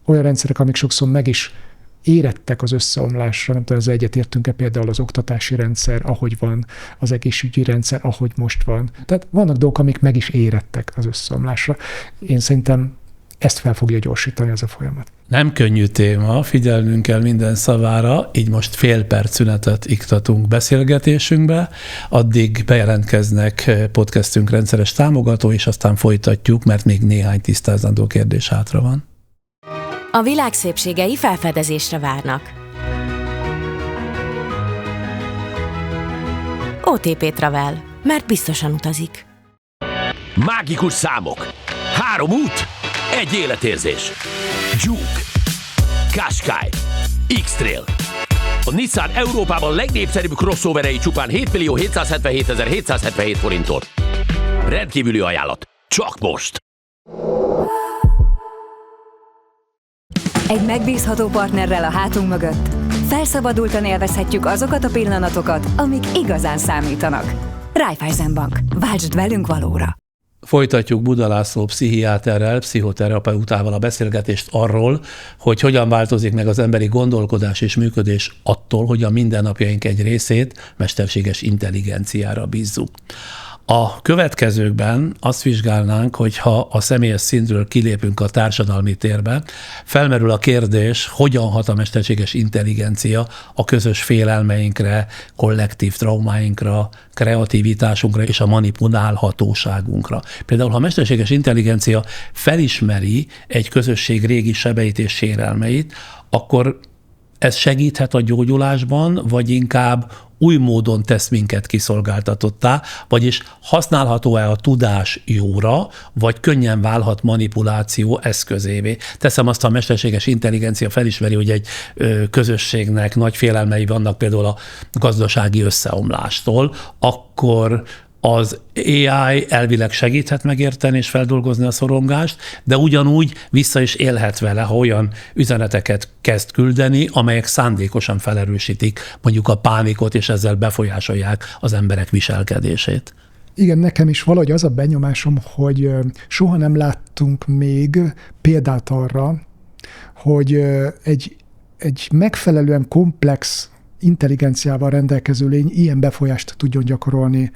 olyan rendszerek, amik sokszor meg is érettek az összeomlásra, nem tudom, ezzel egyetértünk-e, például az oktatási rendszer, ahogy van, az egészségügyi rendszer, ahogy most van. Tehát vannak dolgok, amik meg is érettek az összeomlásra. Én szerintem ezt fel fogja gyorsítani ez a folyamat. Nem könnyű téma, figyelnünk kell minden szavára, így most fél perc szünetet iktatunk beszélgetésünkbe, addig bejelentkeznek podcastünk rendszeres támogató, és aztán folytatjuk, mert még néhány tisztázandó kérdés hátra van. A világ szépségei felfedezésre várnak. OTP Travel, mert biztosan utazik. Mágikus számok. 3 út, 1 életérzés. Juke, Qashqai, X-Trail. A Nissan Európában legnépszerűbb crossoverei csupán 7.777.777 forinttól. Rendkívüli ajánlat. Csak most! Egy megbízható partnerrel a hátunk mögött felszabadultan élvezhetjük azokat a pillanatokat, amik igazán számítanak. Raiffeisen Bank. Váltsd velünk valóra! Folytatjuk Buda László pszichiáterrel, pszichoterapeutával a beszélgetést arról, hogy hogyan változik meg az emberi gondolkodás és működés attól, hogy a mindennapjaink egy részét mesterséges intelligenciára bízzuk. A következőkben azt vizsgálnánk, hogy ha a személyes szintről kilépünk a társadalmi térbe, felmerül a kérdés, hogyan hat a mesterséges intelligencia a közös félelmeinkre, kollektív traumáinkra, kreativitásunkra és a manipulálhatóságunkra. Például, ha a mesterséges intelligencia felismeri egy közösség régi sebeit és sérelmeit, akkor ez segíthet a gyógyulásban, vagy inkább új módon tesz minket kiszolgáltatottá, vagyis használható-e a tudás jóra, vagy könnyen válhat manipuláció eszközévé. Teszem azt, ha a mesterséges intelligencia felismeri, hogy egy közösségnek nagy félelmei vannak például a gazdasági összeomlástól, akkor az AI elvileg segíthet megérteni és feldolgozni a szorongást, de ugyanúgy vissza is élhet vele, ha olyan üzeneteket kezd küldeni, amelyek szándékosan felerősítik mondjuk a pánikot, és ezzel befolyásolják az emberek viselkedését. Igen, nekem is valahogy az a benyomásom, hogy soha nem láttunk még példát arra, hogy egy megfelelően komplex intelligenciával rendelkező lény ilyen befolyást tudjon gyakorolni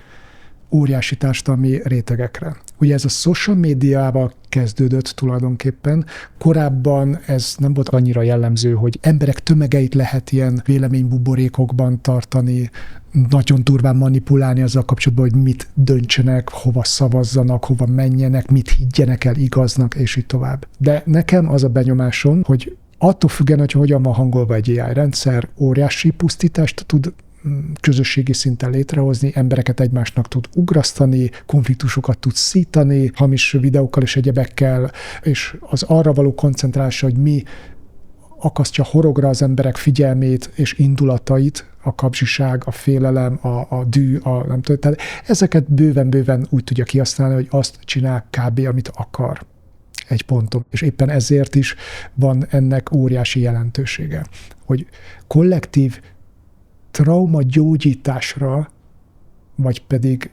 óriási társadalmi rétegekre. Ugye ez a social médiával kezdődött tulajdonképpen. Korábban ez nem volt annyira jellemző, hogy emberek tömegeit lehet ilyen véleménybuborékokban tartani, nagyon durván manipulálni azzal kapcsolatban, hogy mit döntsenek, hova szavazzanak, hova menjenek, mit higgyenek el igaznak, és így tovább. De nekem az a benyomásom, hogy attól függően, hogy hogyan van hangolva egy AI rendszer, óriási pusztítást tud közösségi szinten létrehozni, embereket egymásnak tud ugrasztani, konfliktusokat tud szítani, hamis videókkal és egyebekkel, és az arra való koncentrálása, hogy mi akasztja horogra az emberek figyelmét és indulatait, a kapzsiság, a félelem, a dű, nem tudom, tehát ezeket bőven-bőven úgy tudja kihasználni, hogy azt csinál kb. Amit akar egy ponton. És éppen ezért is van ennek óriási jelentősége, hogy kollektív traumagyógyításra, vagy pedig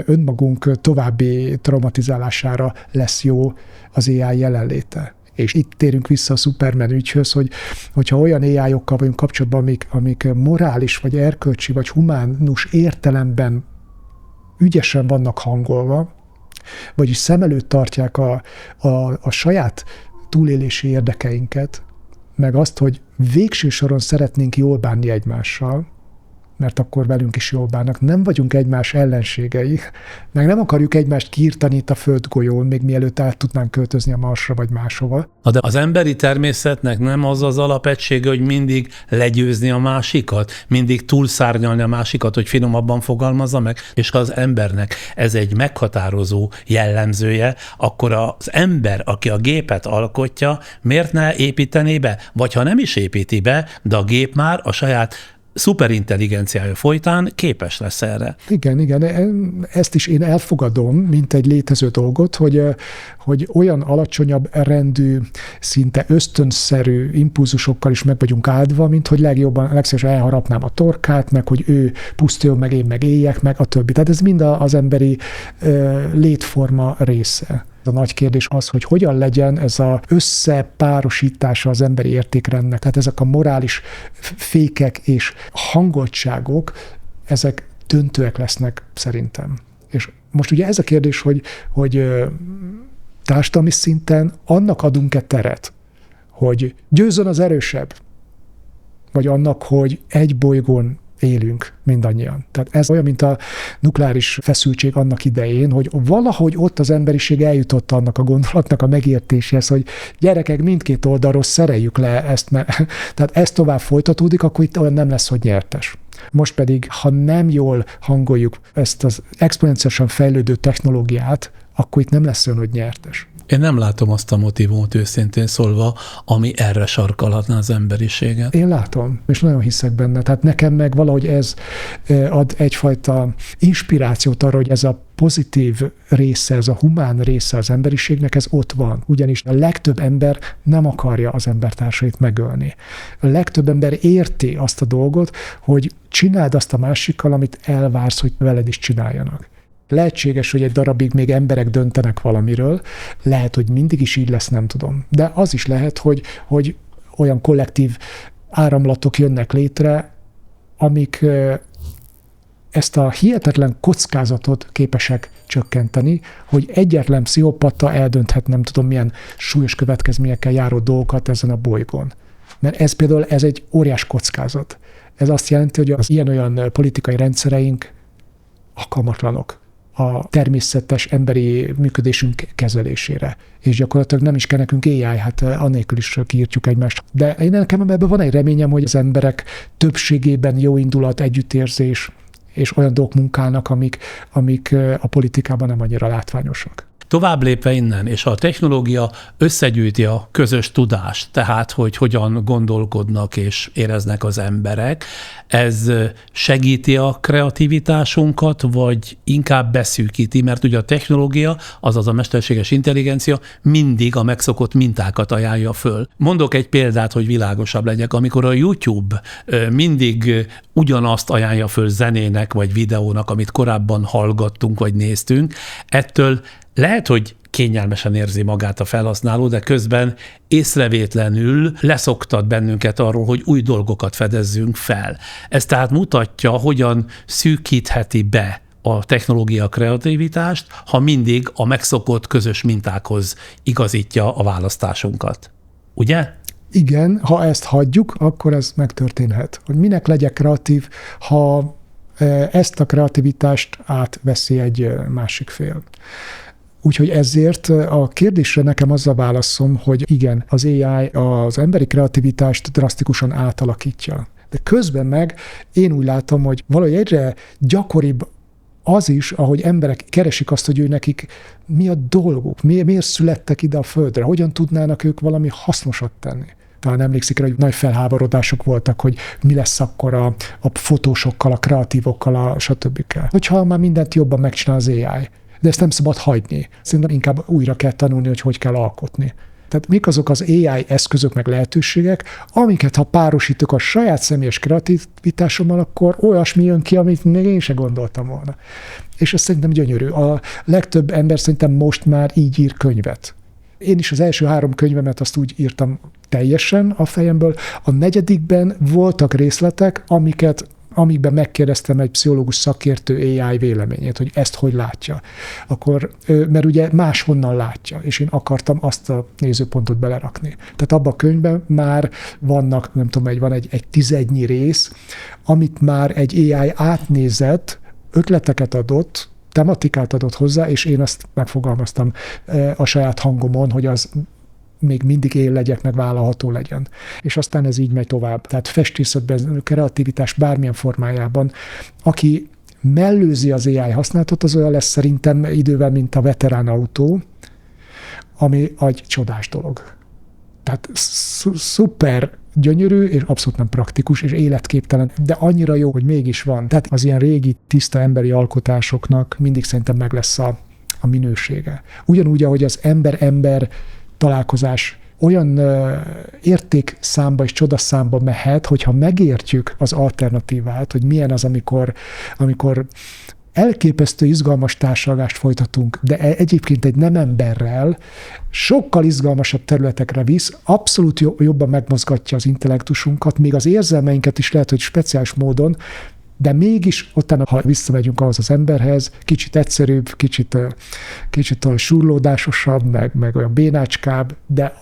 önmagunk további traumatizálására lesz jó az AI jelenléte. És itt térünk vissza a Superman ügyhöz, hogyha olyan AI-okkal vagyunk kapcsolatban, amik morális, vagy erkölcsi, vagy humánus értelemben ügyesen vannak hangolva, vagyis szem előtt tartják a saját túlélési érdekeinket, meg azt, hogy végső soron szeretnénk jól bánni egymással, mert akkor velünk is jól bánnak. Nem vagyunk egymás ellenségei, meg nem akarjuk egymást kiirtani itt a földgolyón, még mielőtt el tudnánk költözni a Marsra vagy máshova. De az emberi természetnek nem az az alapegysége, hogy mindig legyőzni a másikat, mindig túlszárnyalni a másikat, hogy finomabban fogalmazza meg, és ha az embernek ez egy meghatározó jellemzője, akkor az ember, aki a gépet alkotja, miért ne építené be? Vagy ha nem is építi be, de a gép már a saját szuperintelligenciája folytán képes lesz erre. Igen, ezt is én elfogadom, mint egy létező dolgot, hogy olyan alacsonyabb rendű, szinte ösztönszerű impulzusokkal is meg vagyunk áldva, mint hogy legszívesen elharapnám a torkát, meg hogy ő pusztuljon, meg én meg éljek, meg a többi. Tehát ez mind az emberi létforma része. A nagy kérdés az, hogy hogyan legyen ez az összepárosítása az emberi értékrendnek. Tehát ezek a morális fékek és hangoltságok, ezek döntőek lesznek szerintem. És most ugye ez a kérdés, hogy társadalmi szinten annak adunk-e teret, hogy győzzön az erősebb, vagy annak, hogy egy bolygón élünk mindannyian. Tehát ez olyan, mint a nukleáris feszültség annak idején, hogy valahogy ott az emberiség eljutott annak a gondolatnak a megértéséhez, hogy gyerekek, mindkét oldalról szereljük le ezt, tehát ez tovább folytatódik, akkor itt olyan nem lesz, hogy nyertes. Most pedig, ha nem jól hangoljuk ezt az exponenciálisan fejlődő technológiát, akkor itt nem lesz olyan, hogy nyertes. Én nem látom azt a motivumot őszintén szólva, ami erre sarkalhatná az emberiséget. Én látom, és nagyon hiszek benne. Tehát nekem meg valahogy ez ad egyfajta inspirációt arra, hogy ez a pozitív része, ez a humán része az emberiségnek, ez ott van. Ugyanis a legtöbb ember nem akarja az embertársait megölni. A legtöbb ember érti azt a dolgot, hogy csináld azt a másikkal, amit elvársz, hogy veled is csináljanak. Lehetséges, hogy egy darabig még emberek döntenek valamiről, lehet, hogy mindig is így lesz, nem tudom. De az is lehet, hogy olyan kollektív áramlatok jönnek létre, amik ezt a hihetetlen kockázatot képesek csökkenteni, hogy egyetlen pszichopata eldönthet nem tudom milyen súlyos következményekkel járó dolgokat ezen a bolygón. Mert ez egy óriás kockázat. Ez azt jelenti, hogy az ilyen-olyan politikai rendszereink alkalmatlanok a természetes emberi működésünk kezelésére. És gyakorlatilag nem is kell nekünk AI, hát annélkül is kiírtjuk egymást. De nekem ebben van egy reményem, hogy az emberek többségében jó indulat, együttérzés és olyan dolgok munkálnak, amik a politikában nem annyira látványosak. Tovább lépve innen, és a technológia összegyűjti a közös tudást, tehát, hogy hogyan gondolkodnak és éreznek az emberek, ez segíti a kreativitásunkat, vagy inkább beszűkíti, mert ugye a technológia, azaz a mesterséges intelligencia mindig a megszokott mintákat ajánlja föl. Mondok egy példát, hogy világosabb legyek. Amikor a YouTube mindig ugyanazt ajánlja föl zenének vagy videónak, amit korábban hallgattunk vagy néztünk, ettől lehet, hogy kényelmesen érzi magát a felhasználó, de közben észrevétlenül leszoktat bennünket arról, hogy új dolgokat fedezzünk fel. Ez tehát mutatja, hogyan szűkítheti be a technológia kreativitást, ha mindig a megszokott közös mintákhoz igazítja a választásunkat. Ugye? Igen, ha ezt hagyjuk, akkor ez megtörténhet. Hogy minek legyek kreatív, ha ezt a kreativitást átveszi egy másik fél. Úgyhogy ezért a kérdésre nekem az a válaszom, hogy igen, az AI az emberi kreativitást drasztikusan átalakítja. De közben meg én úgy látom, hogy valahogy egyre gyakoribb az is, ahogy emberek keresik azt, hogy ő nekik mi a dolguk, miért születtek ide a földre, hogyan tudnának ők valami hasznosat tenni. Talán emlékszik rá, hogy nagy felháborodások voltak, hogy mi lesz akkor a fotósokkal, a kreatívokkal, stb. Hogyha már mindent jobban megcsinál az AI. De ezt nem szabad hagyni. Szerintem inkább újra kell tanulni, hogy kell alkotni. Tehát mik azok az AI eszközök meg lehetőségek, amiket ha párosítok a saját személyes kreativitásommal, akkor olyasmi jön ki, amit még én sem gondoltam volna. És ez szerintem gyönyörű. A legtöbb ember szerintem most már így ír könyvet. Én is az első 3 könyvemet azt úgy írtam teljesen a fejemből. A 4. voltak részletek, amikben megkérdeztem egy pszichológus szakértő AI véleményét, hogy ezt hogy látja. Akkor, mert ugye máshonnan látja, és én akartam azt a nézőpontot belerakni. Tehát abban a könyvben már vannak, nem tudom, van egy 11 rész, amit már egy AI átnézett, ötleteket adott, tematikát adott hozzá, és én azt megfogalmaztam a saját hangomon, hogy az még mindig él legyek, meg vállalható legyen. És aztán ez így megy tovább. Tehát festészetben, kreativitás bármilyen formájában, aki mellőzi az AI használatot, az olyan lesz szerintem idővel, mint a veterán autó, ami egy csodás dolog. Tehát szuper gyönyörű, és abszolút nem praktikus, és életképtelen, de annyira jó, hogy mégis van. Tehát az ilyen régi, tiszta emberi alkotásoknak mindig szerintem meg lesz a minősége. Ugyanúgy, ahogy az ember-ember találkozás olyan értékszámba és csodaszámba mehet, hogyha megértjük az alternatívát, hogy milyen az, amikor elképesztő izgalmas társalgást folytatunk, de egyébként egy nem emberrel sokkal izgalmasabb területekre visz, abszolút jobban megmozgatja az intellektusunkat, még az érzelmeinket is lehet, hogy speciális módon, de mégis utána, ha visszamegyünk ahhoz az emberhez, kicsit egyszerűbb, kicsit olyan surlódásosabb, meg olyan bénácskább, de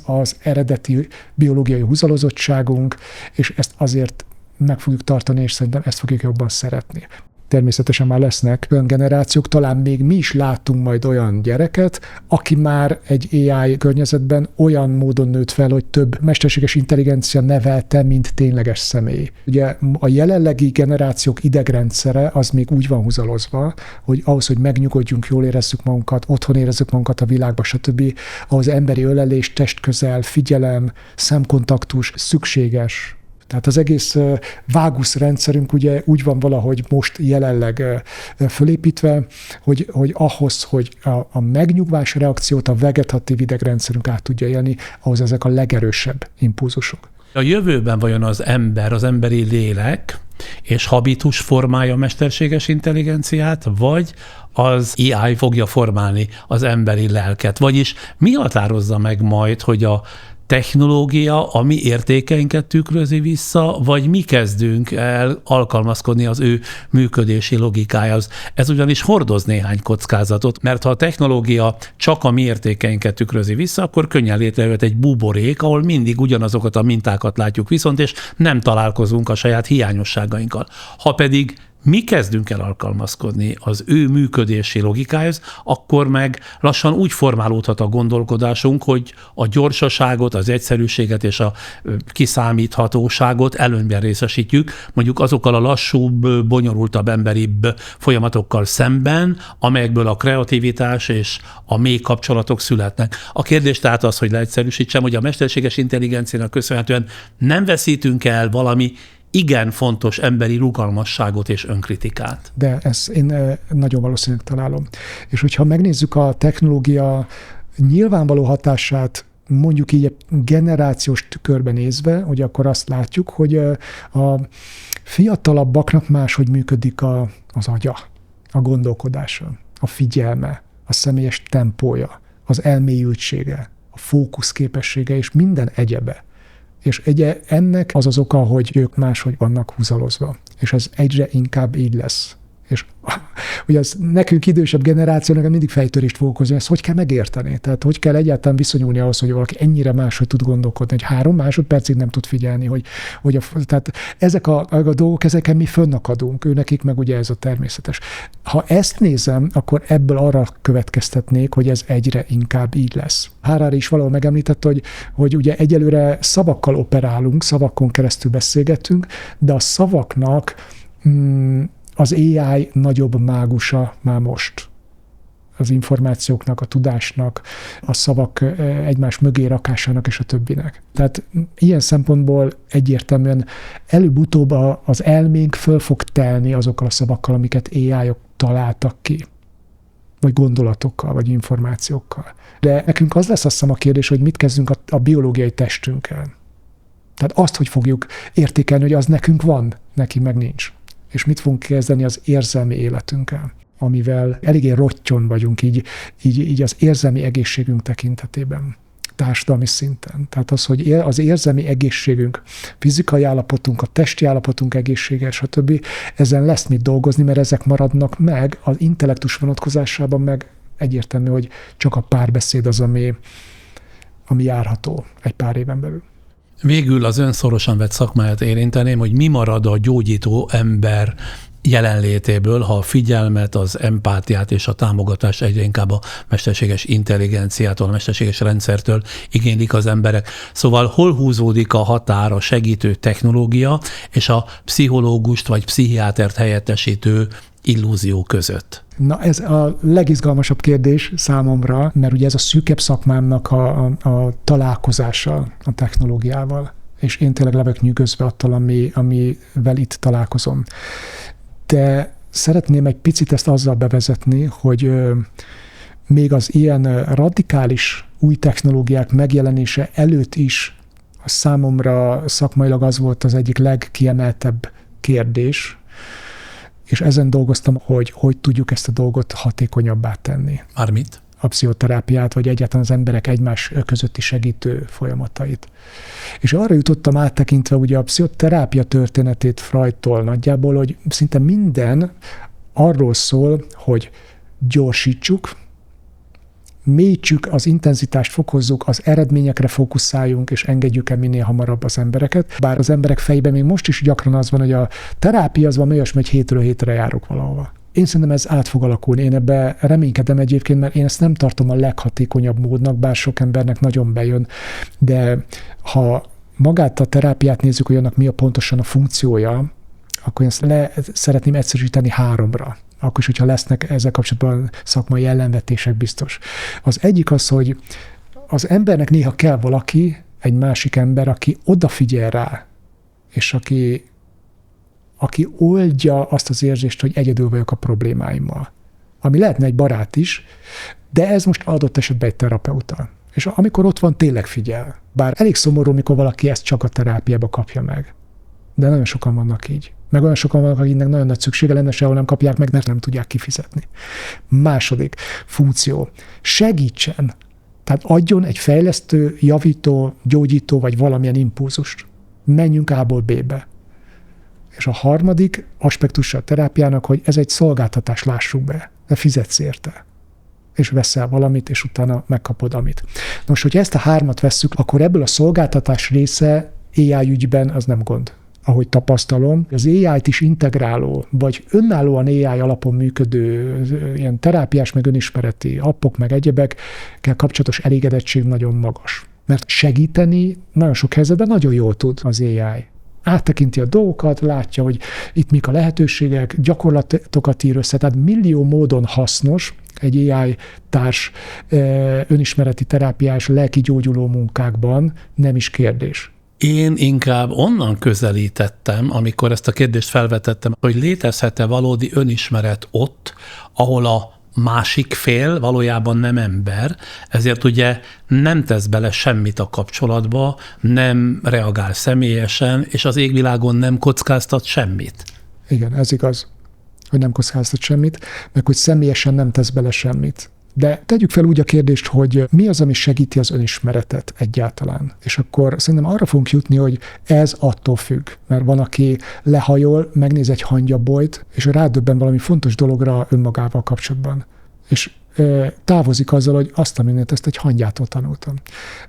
az eredeti biológiai húzalozottságunk, és ezt azért meg fogjuk tartani, és szerintem ezt fogjuk jobban szeretni. Természetesen már lesznek olyan generációk, talán még mi is látunk majd olyan gyereket, aki már egy AI környezetben olyan módon nőtt fel, hogy több mesterséges intelligencia nevelte, mint tényleges személy. Ugye a jelenlegi generációk idegrendszere az még úgy van húzalozva, hogy ahhoz, hogy megnyugodjunk, jól érezzük magunkat, otthon érezzük magunkat a világban, stb., ahhoz emberi ölelés, testközel, figyelem, szemkontaktus szükséges. Tehát az egész váguszrendszerünk ugye úgy van valahogy most jelenleg fölépítve, hogy ahhoz, hogy a megnyugvás reakciót a vegetatív idegrendszerünk át tudja élni, ahhoz ezek a legerősebb impulzusok. A jövőben vajon az ember, az emberi lélek és habitus formálja a mesterséges intelligenciát, vagy az AI fogja formálni az emberi lelket? Vagyis mi határozza meg majd, hogy a technológia a mi értékeinket tükrözi vissza, vagy mi kezdünk el alkalmazkodni az ő működési logikájához. Ez ugyanis hordoz néhány kockázatot, mert ha a technológia csak a mi értékeinket tükrözi vissza, akkor könnyen létrejött egy buborék, ahol mindig ugyanazokat a mintákat látjuk viszont, és nem találkozunk a saját hiányosságainkkal. Ha pedig mi kezdünk el alkalmazkodni az ő működési logikájához, akkor meg lassan úgy formálódhat a gondolkodásunk, hogy a gyorsaságot, az egyszerűséget és a kiszámíthatóságot előnyben részesítjük, mondjuk azokkal a lassúbb, bonyolultabb, emberibb folyamatokkal szemben, amelyekből a kreativitás és a mély kapcsolatok születnek. A kérdés tehát az, hogy leegyszerűsítsem, hogy a mesterséges intelligenciának köszönhetően nem veszítünk el valami igen fontos emberi rugalmasságot és önkritikát. De ezt én nagyon valószínűleg találom. És hogyha megnézzük a technológia nyilvánvaló hatását, mondjuk így generációs tükörben nézve, hogy akkor azt látjuk, hogy a fiatalabbaknak máshogy működik az agya, a gondolkodása, a figyelme, a személyes tempója, az elmélyültsége, a fókuszképessége és minden egyebe. És ennek az az oka, hogy ők máshogy vannak húzalozva. És ez egyre inkább így lesz. És ugye az nekünk idősebb generációnak mindig fejtörést fog okozni, ezt hogy kell megérteni? Tehát hogy kell egyáltalán viszonyulni ahhoz, hogy valaki ennyire máshogy tud gondolkodni, hogy 3 másodpercig nem tud figyelni, tehát ezek a dolgok, ezeken mi fönnakadunk, nekik meg ugye ez a természetes. Ha ezt nézem, akkor ebből arra következtetnék, hogy ez egyre inkább így lesz. Harari is valahol megemlítette, hogy ugye egyelőre szavakkal operálunk, szavakon keresztül beszélgetünk, de a szavaknak az AI nagyobb mágusa már most. Az információknak, a tudásnak, a szavak egymás mögé rakásának és a többinek. Tehát ilyen szempontból egyértelműen előbb-utóbb az elménk föl fog telni azokkal a szavakkal, amiket AI-ok találtak ki. Vagy gondolatokkal, vagy információkkal. De nekünk az lesz azt hiszem a kérdés, hogy mit kezdünk a biológiai testünkkel. Tehát azt, hogy fogjuk értékelni, hogy az nekünk van, neki meg nincs. És mit fogunk kezdeni az érzelmi életünkkel, amivel eléggé rottyon vagyunk így az érzelmi egészségünk tekintetében, társadalmi szinten. Tehát az, hogy az érzelmi egészségünk, fizikai állapotunk, a testi állapotunk egészsége, stb. Ezen lesz mit dolgozni, mert ezek maradnak meg, az intellektus vonatkozásában meg egyértelmű, hogy csak a párbeszéd az, ami járható egy pár éven belül. Végül az ön szorosan vett szakmáját érinteném, hogy mi marad a gyógyító ember jelenlétéből, ha a figyelmet, az empátiát és a támogatást egyre inkább a mesterséges intelligenciától, a mesterséges rendszertől igénylik az emberek. Szóval hol húzódik a határ a segítő technológia és a pszichológust vagy pszichiátert helyettesítő illúzió között? Na ez a legizgalmasabb kérdés számomra, mert ugye ez a szűkebb szakmámnak a találkozása a technológiával, és én tényleg le vagyok nyűgözve attól, amivel itt találkozom. De szeretném egy picit ezt azzal bevezetni, hogy még az ilyen radikális új technológiák megjelenése előtt is a számomra szakmailag az volt az egyik legkiemeltebb kérdés, és ezen dolgoztam, hogy tudjuk ezt a dolgot hatékonyabbá tenni. Mármint? A pszichoterápiát, vagy egyáltalán az emberek egymás közötti segítő folyamatait. És arra jutottam áttekintve ugye a pszichoterápia történetét Freudtól nagyjából, hogy szinte minden arról szól, hogy gyorsítsuk, mélyítsük az intenzitást, fokozzuk, az eredményekre fókuszáljunk, és engedjük el minél hamarabb az embereket. Bár az emberek fejében még most is gyakran az van, hogy a terápia az van olyasmi, hogy hétről hétre járok valahova. Én szerintem ez át fog alakulni. Én ebbe reménykedem egyébként, mert én ezt nem tartom a leghatékonyabb módnak, bár sok embernek nagyon bejön, de ha magát a terápiát nézzük, hogy annak mi a pontosan a funkciója, akkor én ezt szeretném egyszerűsíteni 3-ra. Akkor is, hogyha lesznek ezzel kapcsolatban szakmai ellenvetések biztos. Az egyik az, hogy az embernek néha kell valaki, egy másik ember, aki odafigyel rá, és aki oldja azt az érzést, hogy egyedül vagyok a problémáimmal. Ami lehetne egy barát is, de ez most adott esetben egy terapeuta. És amikor ott van, tényleg figyel. Bár elég szomorú, mikor valaki ezt csak a terápiába kapja meg. De nagyon sokan vannak így. Meg olyan sokan vannak, akiknek nagyon nagy szüksége lenne, sehol nem kapják meg, mert nem tudják kifizetni. Második funkció. Segítsen. Tehát adjon egy fejlesztő, javító, gyógyító, vagy valamilyen impulzust. Menjünk A-ból B-be. És a harmadik aspektusa a terápiának, hogy ez egy szolgáltatás, lássuk be. De fizetsz érte. És veszel valamit, és utána megkapod amit. Most, hogyha ezt a hármat vesszük, akkor ebből a szolgáltatás része AI ügyben az nem gond. Ahogy tapasztalom, az AI-t is integráló, vagy önállóan AI alapon működő ilyen terápiás, meg önismereti appok, meg egyebekkel kapcsolatos elégedettség nagyon magas. Mert segíteni nagyon sok helyzetben nagyon jól tud az AI. Áttekinti a dolgokat, látja, hogy itt mik a lehetőségek, gyakorlatokat ír össze, tehát millió módon hasznos egy AI társ önismereti terápiás, lelkigyógyuló munkákban, nem is kérdés. Én inkább onnan közelítettem, amikor ezt a kérdést felvetettem, hogy létezhet-e valódi önismeret ott, ahol a másik fél valójában nem ember, ezért ugye nem tesz bele semmit a kapcsolatba, nem reagál személyesen, és az égvilágon nem kockáztat semmit. Igen, ez igaz, hogy nem kockáztat semmit, meg hogy személyesen nem tesz bele semmit. De tegyük fel úgy a kérdést, hogy mi az, ami segíti az önismeretet egyáltalán. És akkor szerintem arra fogunk jutni, hogy ez attól függ. Mert van, aki lehajol, megnéz egy hangyabolyt, és rádöbben valami fontos dologra önmagával kapcsolatban. És távozik azzal, hogy azt a mindent, ezt egy hangyától tanultam.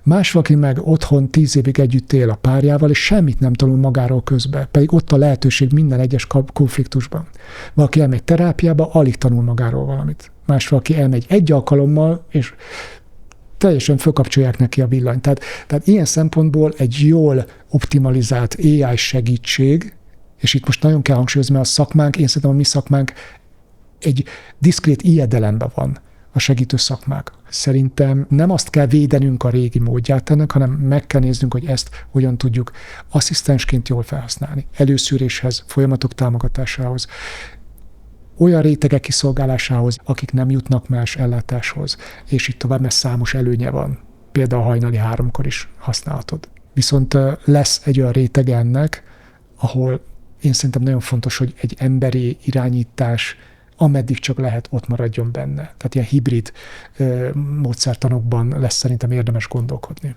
Más valaki meg otthon 10 évig együtt él a párjával, és semmit nem tanul magáról közben, pedig ott a lehetőség minden egyes konfliktusban. Valaki elmegy terápiába, alig tanul magáról valamit. Más valaki elmegy egy alkalommal, és teljesen fölkapcsolják neki a villanyt. Tehát ilyen szempontból egy jól optimalizált AI segítség, és itt most nagyon kell hangsúlyozni, mert a szakmánk, én szerintem a mi szakmánk egy diszkrét ijedelemben van, a segítő szakmák. Szerintem nem azt kell védenünk a régi módját ennek, hanem meg kell néznünk, hogy ezt hogyan tudjuk asszisztensként jól felhasználni. Előszűréshez, folyamatok támogatásához, olyan rétegek kiszolgálásához, akik nem jutnak más ellátáshoz, és itt tovább, mert számos előnye van. Például hajnali 3-kor is használhatod. Viszont lesz egy olyan réteg ennek, ahol én szerintem nagyon fontos, hogy egy emberi irányítás, ameddig csak lehet, ott maradjon benne. Tehát ilyen hibrid módszertanokban lesz szerintem érdemes gondolkodni.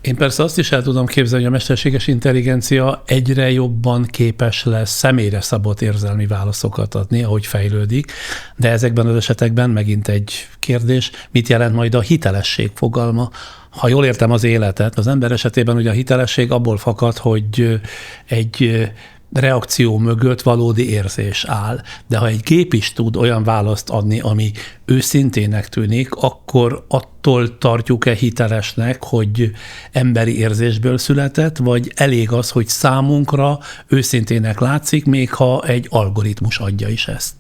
Én persze azt is el tudom képzelni, hogy a mesterséges intelligencia egyre jobban képes lesz személyre szabott érzelmi válaszokat adni, ahogy fejlődik, de ezekben az esetekben megint egy kérdés, mit jelent majd a hitelesség fogalma? Ha jól értem az életet, az ember esetében ugye a hitelesség abból fakad, hogy egy reakció mögött valódi érzés áll. De ha egy gép is tud olyan választ adni, ami őszintének tűnik, akkor attól tartjuk-e hitelesnek, hogy emberi érzésből született, vagy elég az, hogy számunkra őszintének látszik, még ha egy algoritmus adja is ezt?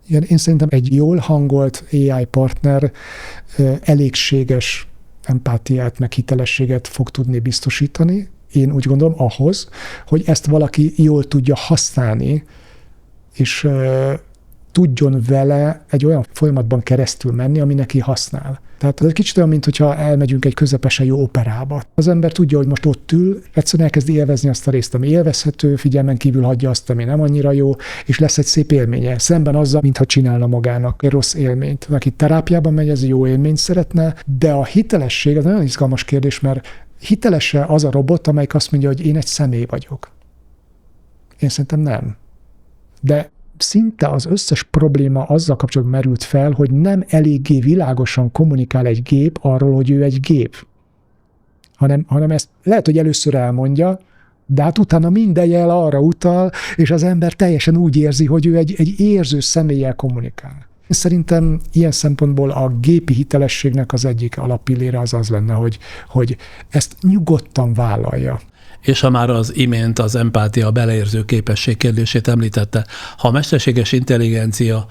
Igen, én szerintem egy jól hangolt AI partner elégséges empátiát, meg hitelességet fog tudni biztosítani, én úgy gondolom ahhoz, hogy ezt valaki jól tudja használni, és tudjon vele egy olyan folyamatban keresztül menni, ami neki használ. Tehát ez egy kicsit olyan, mintha elmegyünk egy közepesen jó operába. Az ember tudja, hogy most ott ül, egyszerűen elkezdi élvezni azt a részt, ami élvezhető, figyelmen kívül hagyja azt, ami nem annyira jó, és lesz egy szép élménye. Szemben azzal, mintha csinálna magának egy rossz élményt. Aki terápiában megy, ez jó élményt szeretne, de a hitelesség az nagyon izgalmas kérdés, mert hiteles-e az a robot, amelyik azt mondja, hogy én egy személy vagyok? Én szerintem nem. De szinte az összes probléma azzal kapcsolatban merült fel, hogy nem eléggé világosan kommunikál egy gép arról, hogy ő egy gép. Hanem ezt lehet, hogy először elmondja, de hát utána minden jel arra utal, és az ember teljesen úgy érzi, hogy ő egy érző személlyel kommunikál. Szerintem ilyen szempontból a gépi hitelességnek az egyik alappillére az lenne, hogy ezt nyugodtan vállalja. És ha már az imént az empátia, a beleérző képesség kérdését említette, ha a mesterséges intelligencia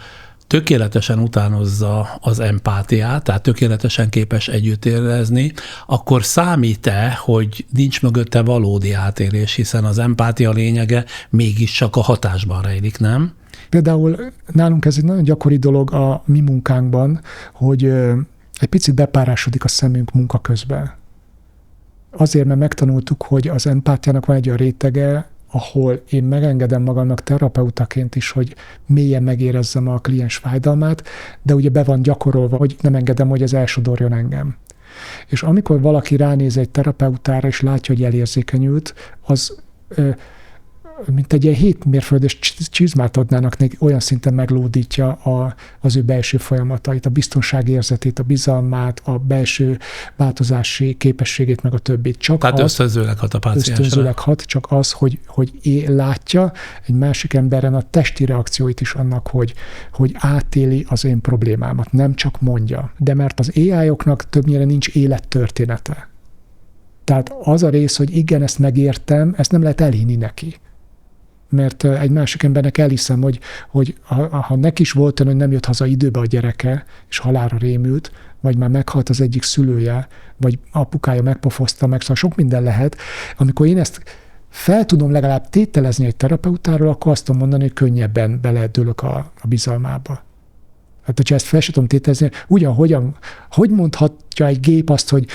tökéletesen utánozza az empátiát, tehát tökéletesen képes együtt érezni, akkor számít-e, hogy nincs mögötte valódi átélés, hiszen az empátia lényege mégiscsak a hatásban rejlik, nem? Például nálunk ez egy nagyon gyakori dolog a mi munkánkban, hogy egy picit bepárásodik a szemünk munka közben. Azért, mert megtanultuk, hogy az empátiának van egy olyan rétege, ahol én megengedem magamnak terapeutaként is, hogy mélyen megérezzem a kliens fájdalmát, de ugye be van gyakorolva, hogy nem engedem, hogy ez elsodorjon engem. És amikor valaki ránéz egy terapeutára, és látja, hogy elérzékenyült, az mint egy ilyen 7 mérföldes csizmát adnának neki, olyan szinten meglódítja az ő belső folyamatait, a biztonságérzetét, a bizalmát, a belső változási képességét, meg a többit. Tehát ösztönzőleg hat a páciensre. Ösztönzőleg hat, csak az, hogy látja egy másik emberen a testi reakcióit is annak, hogy átéli az én problémámat, nem csak mondja. De mert az AI-oknak többnyire nincs élettörténete. Tehát az a rész, hogy igen, ezt megértem, ezt nem lehet elhinni neki. Mert egy másik embernek elhiszem, hogy ha neki is volt olyan, hogy nem jött haza időbe a gyereke, és halálra rémült, vagy már meghalt az egyik szülője, vagy apukája megpofozta meg, szóval sok minden lehet. Amikor én ezt fel tudom legalább tételezni egy terapeutáról, akkor azt tudom mondani, hogy könnyebben beledőlök a bizalmába. Hát, hogyha ezt fel sem tudom tételezni, hogy mondhatja egy gép azt, hogy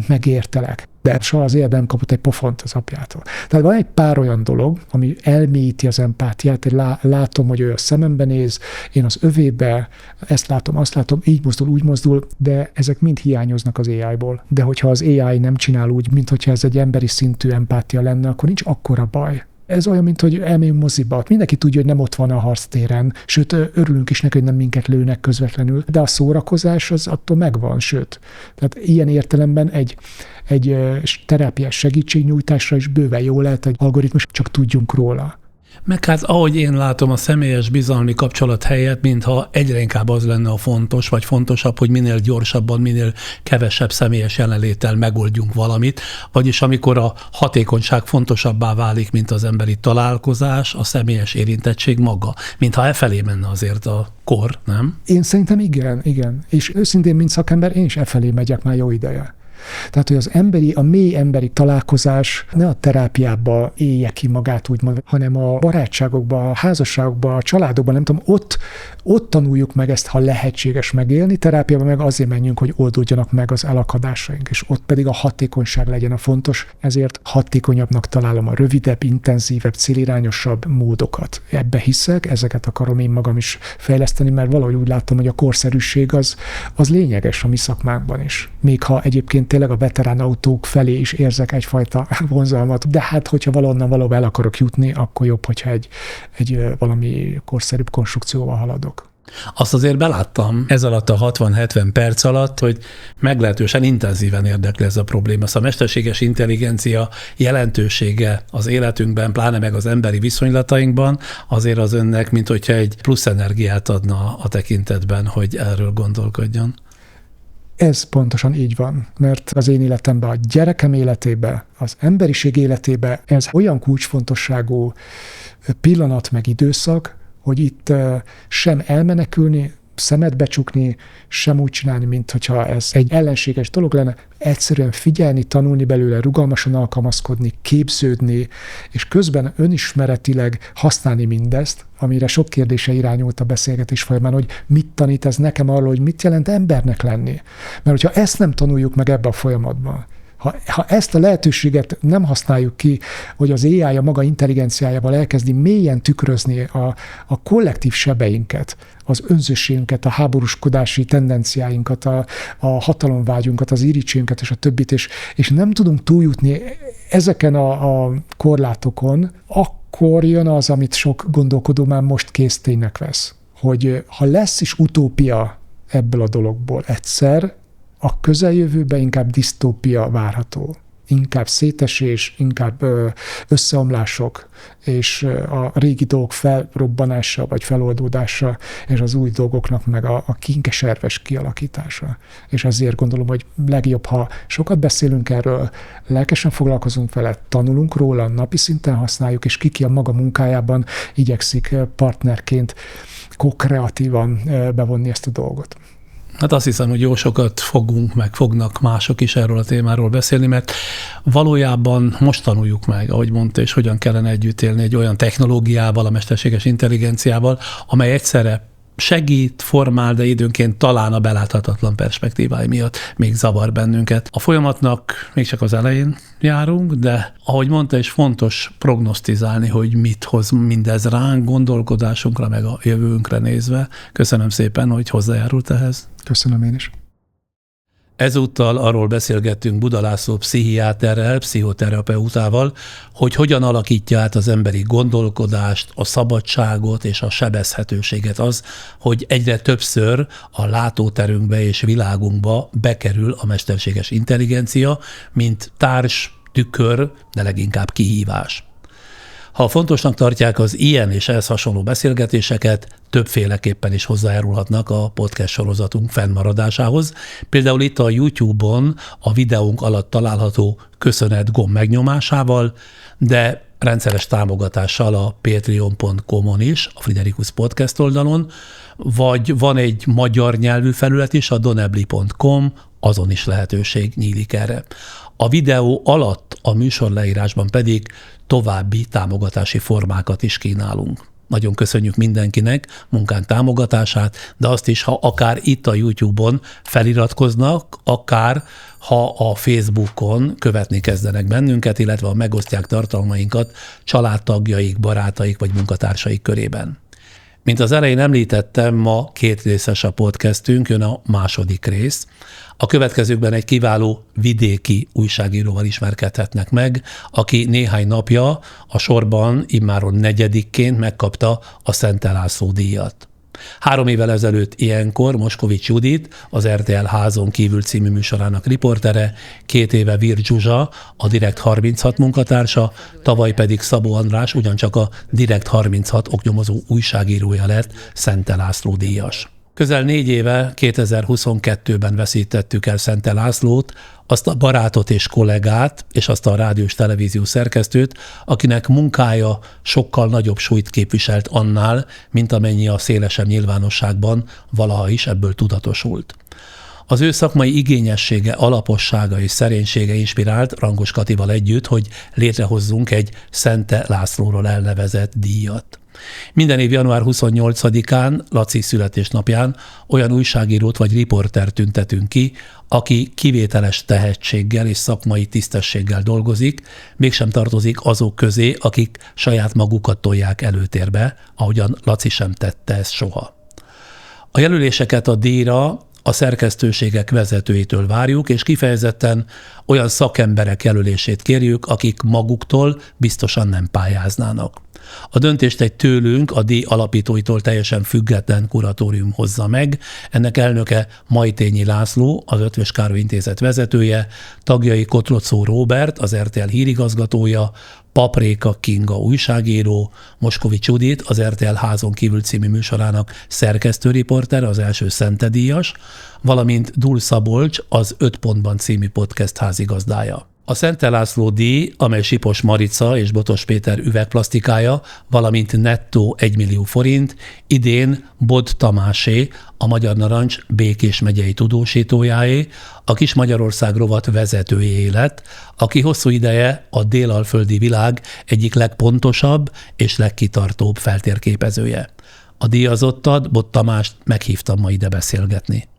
megértelek, de soha az életben nem kapott egy pofont az apjától. Tehát van egy pár olyan dolog, ami elmélyíti az empátiát, látom, hogy ő a szemembe néz, én az övébe, ezt látom, azt látom, így mozdul, úgy mozdul, de ezek mind hiányoznak az AI-ból. De hogyha az AI nem csinál úgy, mint hogyha ez egy emberi szintű empátia lenne, akkor nincs akkora baj. Ez olyan, mint hogy elmegyünk moziba. Mindenki tudja, hogy nem ott van a harctéren, sőt, örülünk is neki, hogy nem minket lőnek közvetlenül, de a szórakozás az attól megvan, sőt. Tehát ilyen értelemben egy terápiás segítségnyújtásra is bőven jó lehet egy algoritmus, csak tudjunk róla. Meg hát ahogy én látom, a személyes bizalmi kapcsolat helyett, mintha egyre inkább az lenne a fontos, vagy fontosabb, hogy minél gyorsabban, minél kevesebb személyes jelenléttel megoldjunk valamit, vagyis amikor a hatékonyság fontosabbá válik, mint az emberi találkozás, a személyes érintettség maga, mintha e felé menne azért a kor, nem? Én szerintem igen. És őszintén, mint szakember, én is e felé megyek már jó ideje. Tehát, hogy a mély emberi találkozás ne a terápiába élje ki magát úgymond, hanem a barátságokba, a házasságokba, a családokban, nem tudom, ott tanuljuk meg ezt, ha lehetséges megélni, terápiában meg azért menjünk, hogy oldódjanak meg az elakadásaink, és ott pedig a hatékonyság legyen a fontos, ezért hatékonyabbnak találom a rövidebb, intenzívebb, célirányosabb módokat. Ebbe hiszek, ezeket akarom én magam is fejleszteni, mert valahogy úgy látom, hogy a korszerűség az lényeges a mi szakmánkban is. Még ha egyébként tényleg a veterán autók felé is érzek egyfajta vonzalmat, de hát, hogyha valahol el akarok jutni, akkor jobb, hogyha egy valami korszerűbb konstrukcióval haladok. Azt azért beláttam ez alatt a 60-70 perc alatt, hogy meglehetősen intenzíven érdekli ez a probléma. Szóval a mesterséges intelligencia jelentősége az életünkben, pláne meg az emberi viszonylatainkban, azért az önnek, mint hogyha egy plusz energiát adna a tekintetben, hogy erről gondolkodjon. Ez pontosan így van, mert az én életemben, a gyerekem életében, az emberiség életében ez olyan kulcsfontosságú pillanat meg időszak, hogy itt sem elmenekülni, szemet becsukni, sem úgy csinálni, mint hogyha ez egy ellenséges dolog lenne, egyszerűen figyelni, tanulni belőle, rugalmasan alkalmazkodni, képződni, és közben önismeretileg használni mindezt, amire sok kérdése irányult a beszélgetés folyamán, hogy mit tanít ez nekem arról, hogy mit jelent embernek lenni. Mert hogyha ezt nem tanuljuk meg ebbe a folyamatban, ha ezt a lehetőséget nem használjuk ki, hogy az AI a maga intelligenciájával elkezdi mélyen tükrözni a kollektív sebeinket, az önzőségünket, a háborúskodási tendenciáinkat, a hatalomvágyunkat, az irítségünket és a többit, és nem tudunk túljutni ezeken a korlátokon, akkor jön az, amit sok gondolkodó már most készténynek vesz. Hogy ha lesz is utópia ebből a dologból egyszer, a közeljövőben inkább disztópia várható. Inkább szétesés, inkább összeomlások, és a régi dolgok felrobbanása vagy feloldódása, és az új dolgoknak meg a kinkeserves kialakítása. És ezért gondolom, hogy legjobb, ha sokat beszélünk erről, lelkesen foglalkozunk vele, tanulunk róla, napi szinten használjuk, és ki a maga munkájában igyekszik partnerként ko-kreatívan bevonni ezt a dolgot. Hát azt hiszem, hogy jó sokat fognak mások is erről a témáról beszélni, mert valójában most tanuljuk meg, ahogy mondta, és hogyan kellene együtt élni egy olyan technológiával, a mesterséges intelligenciával, amely egyszerre segít, formál, de időnként talán a beláthatatlan perspektívái miatt még zavar bennünket. A folyamatnak még csak az elején járunk, de ahogy mondta, is fontos prognosztizálni, hogy mit hoz mindez ránk, gondolkodásunkra, meg a jövőnkre nézve. Köszönöm szépen, hogy hozzájárult ehhez. Köszönöm én is. Ezúttal arról beszélgettünk Buda László pszichiáterrel, pszichoterapeutával, hogy hogyan alakítja át az emberi gondolkodást, a szabadságot és a sebezhetőséget az, hogy egyre többször a látóterünkbe és világunkba bekerül a mesterséges intelligencia, mint társ, tükör, de leginkább kihívás. Ha fontosnak tartják az ilyen és ehhez hasonló beszélgetéseket, többféleképpen is hozzájárulhatnak a podcast sorozatunk fennmaradásához. Például itt a YouTube-on a videónk alatt található köszönet gomb megnyomásával, de rendszeres támogatással a patreon.com-on is, a Friderikus Podcast oldalon, vagy van egy magyar nyelvű felület is, a donebly.com, azon is lehetőség nyílik erre. A videó alatt a műsor leírásban pedig további támogatási formákat is kínálunk. Nagyon köszönjük mindenkinek munkánk támogatását, de azt is, ha akár itt a YouTube-on feliratkoznak, akár ha a Facebookon követni kezdenek bennünket, illetve ha megosztják tartalmainkat családtagjaik, barátaik vagy munkatársaik körében. Mint az elején említettem, ma 2 részes a podcastünk, jön a második rész. A következőkben egy kiváló vidéki újságíróval ismerkedhetnek meg, aki néhány napja a sorban immáron 4-ként megkapta a Szente László díjat. 3 évvel ezelőtt ilyenkor Moskovics Judit, az RTL Házon kívül című műsorának riportere, 2 éve Vir Zsuzsa, a Direkt 36 munkatársa, tavaly pedig Szabó András, ugyancsak a Direkt 36 oknyomozó újságírója lett Szente László díjas. Közel 4 éve, 2022-ben veszítettük el Szente Lászlót, azt a barátot és kollégát, és azt a rádiós televíziós szerkesztőt, akinek munkája sokkal nagyobb súlyt képviselt annál, mint amennyi a szélesebb nyilvánosságban valaha is ebből tudatosult. Az ő szakmai igényessége, alapossága és szerénysége inspirált Rangos Katival együtt, hogy létrehozzunk egy Szente Lászlóról elnevezett díjat. Minden év január 28-án, Laci születésnapján olyan újságírót vagy riportert tüntetünk ki, aki kivételes tehetséggel és szakmai tisztességgel dolgozik, mégsem tartozik azok közé, akik saját magukat tolják előtérbe, ahogyan Laci sem tette ezt soha. A jelöléseket a díjra a szerkesztőségek vezetőitől várjuk, és kifejezetten olyan szakemberek jelölését kérjük, akik maguktól biztosan nem pályáznának. A döntést egy tőlünk, a díj alapítóitól teljesen független kuratórium hozza meg. Ennek elnöke Majtényi László, az Eötvös Károly Intézet vezetője, tagjai Kotlocó Róbert, az RTL hírigazgatója, Papréka Kinga újságíró, Moskovics Judit, az RTL Házon kívül című műsorának szerkesztőriporter, az első Szente díjas, valamint Dul Szabolcs, az 5 pontban című podcast házigazdája. A Szente László díj, amely Sipos Marica és Botos Péter üvegplasztikája, valamint nettó 1 millió forint, idén Bod Tamásé, a Magyar Narancs Békés megyei tudósítójáé, a Kis Magyarország rovat vezetőjé lett, aki hosszú ideje a délalföldi világ egyik legpontosabb és legkitartóbb feltérképezője. A díjazottat, Bod Tamást meghívtam ma ide beszélgetni.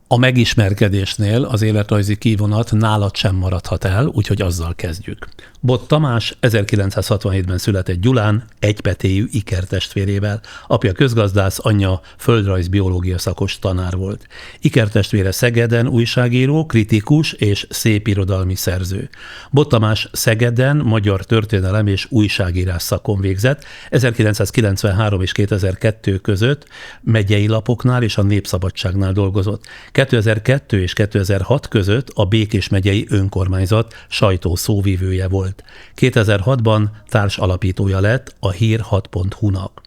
A megismerkedésnél az életrajzi kívonat nálad sem maradhat el, úgyhogy azzal kezdjük. Bod Tamás 1967-ben született Gyulán, egypetéjű ikertestvérével. Apja közgazdász, anyja földrajz-biológia szakos tanár volt. Ikertestvére Szegeden újságíró, kritikus és szépirodalmi szerző. Bod Tamás Szegeden magyar történelem és újságírás szakon végzett. 1993 és 2002 között megyei lapoknál és a Népszabadságnál dolgozott. 2002 és 2006 között a Békés megyei önkormányzat sajtószóvivője volt. 2006-ban társalapítója lett a Hír6.hu-nak.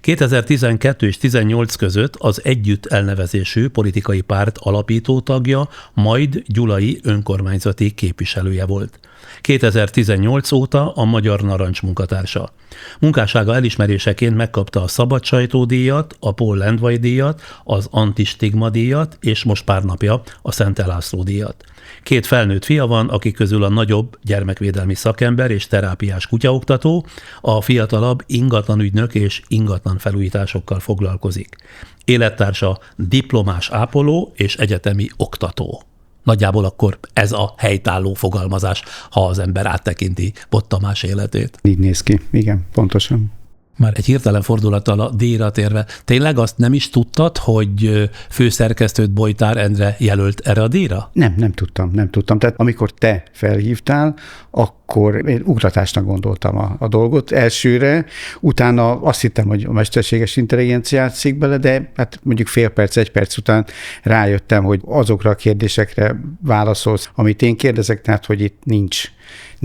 2012 és 2018 között az Együtt elnevezésű politikai párt alapító tagja, majd gyulai önkormányzati képviselője volt. 2018 óta a Magyar Narancs munkatársa. Munkássága elismeréseként megkapta a Szabad Sajtó-díjat, a Paul Lendvai-díjat, az Antistigma-díjat, és most pár napja a Szent Elászló-díjat. 2 felnőtt fia van, akik közül a nagyobb gyermekvédelmi szakember és terápiás kutyaoktató, a fiatalabb ingatlanügynök és ingatlan felújításokkal foglalkozik. Élettársa diplomás ápoló és egyetemi oktató. Nagyjából akkor ez a helytálló fogalmazás, ha az ember áttekinti Bot Tamás életét. Így néz ki, igen, pontosan. Már egy hirtelen fordulattal a díjra térve, tényleg azt nem is tudtad, hogy főszerkesztőt Bojtár Endre jelölt erre a díjra? Nem tudtam. Tehát amikor te felhívtál, akkor én ugratásnak gondoltam a dolgot elsőre, utána azt hittem, hogy a mesterséges intelligencia játszik bele, de hát mondjuk fél perc, 1 perc után rájöttem, hogy azokra a kérdésekre válaszolsz, amit én kérdezek, tehát hogy itt nincs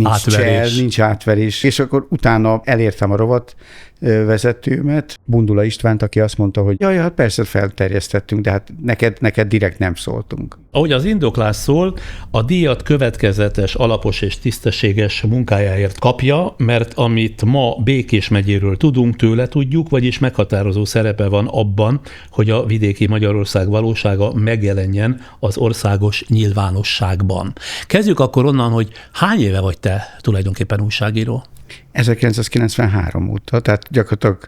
átverés. Nincs átverés. És akkor utána elértem a rovat vezetőmet, Bundula Istvánt, aki azt mondta, hogy jaj, hát persze felterjesztettünk, de hát neked direkt nem szóltunk. Ahogy az indoklás szól, a díjat következetes, alapos és tisztességes munkájáért kapja, mert amit ma Békés megyéről tudunk, tőle tudjuk, vagyis meghatározó szerepe van abban, hogy a vidéki Magyarország valósága megjelenjen az országos nyilvánosságban. Kezdjük akkor onnan, hogy hány éve vagy te tulajdonképpen újságíró? 1993 óta, tehát gyakorlatilag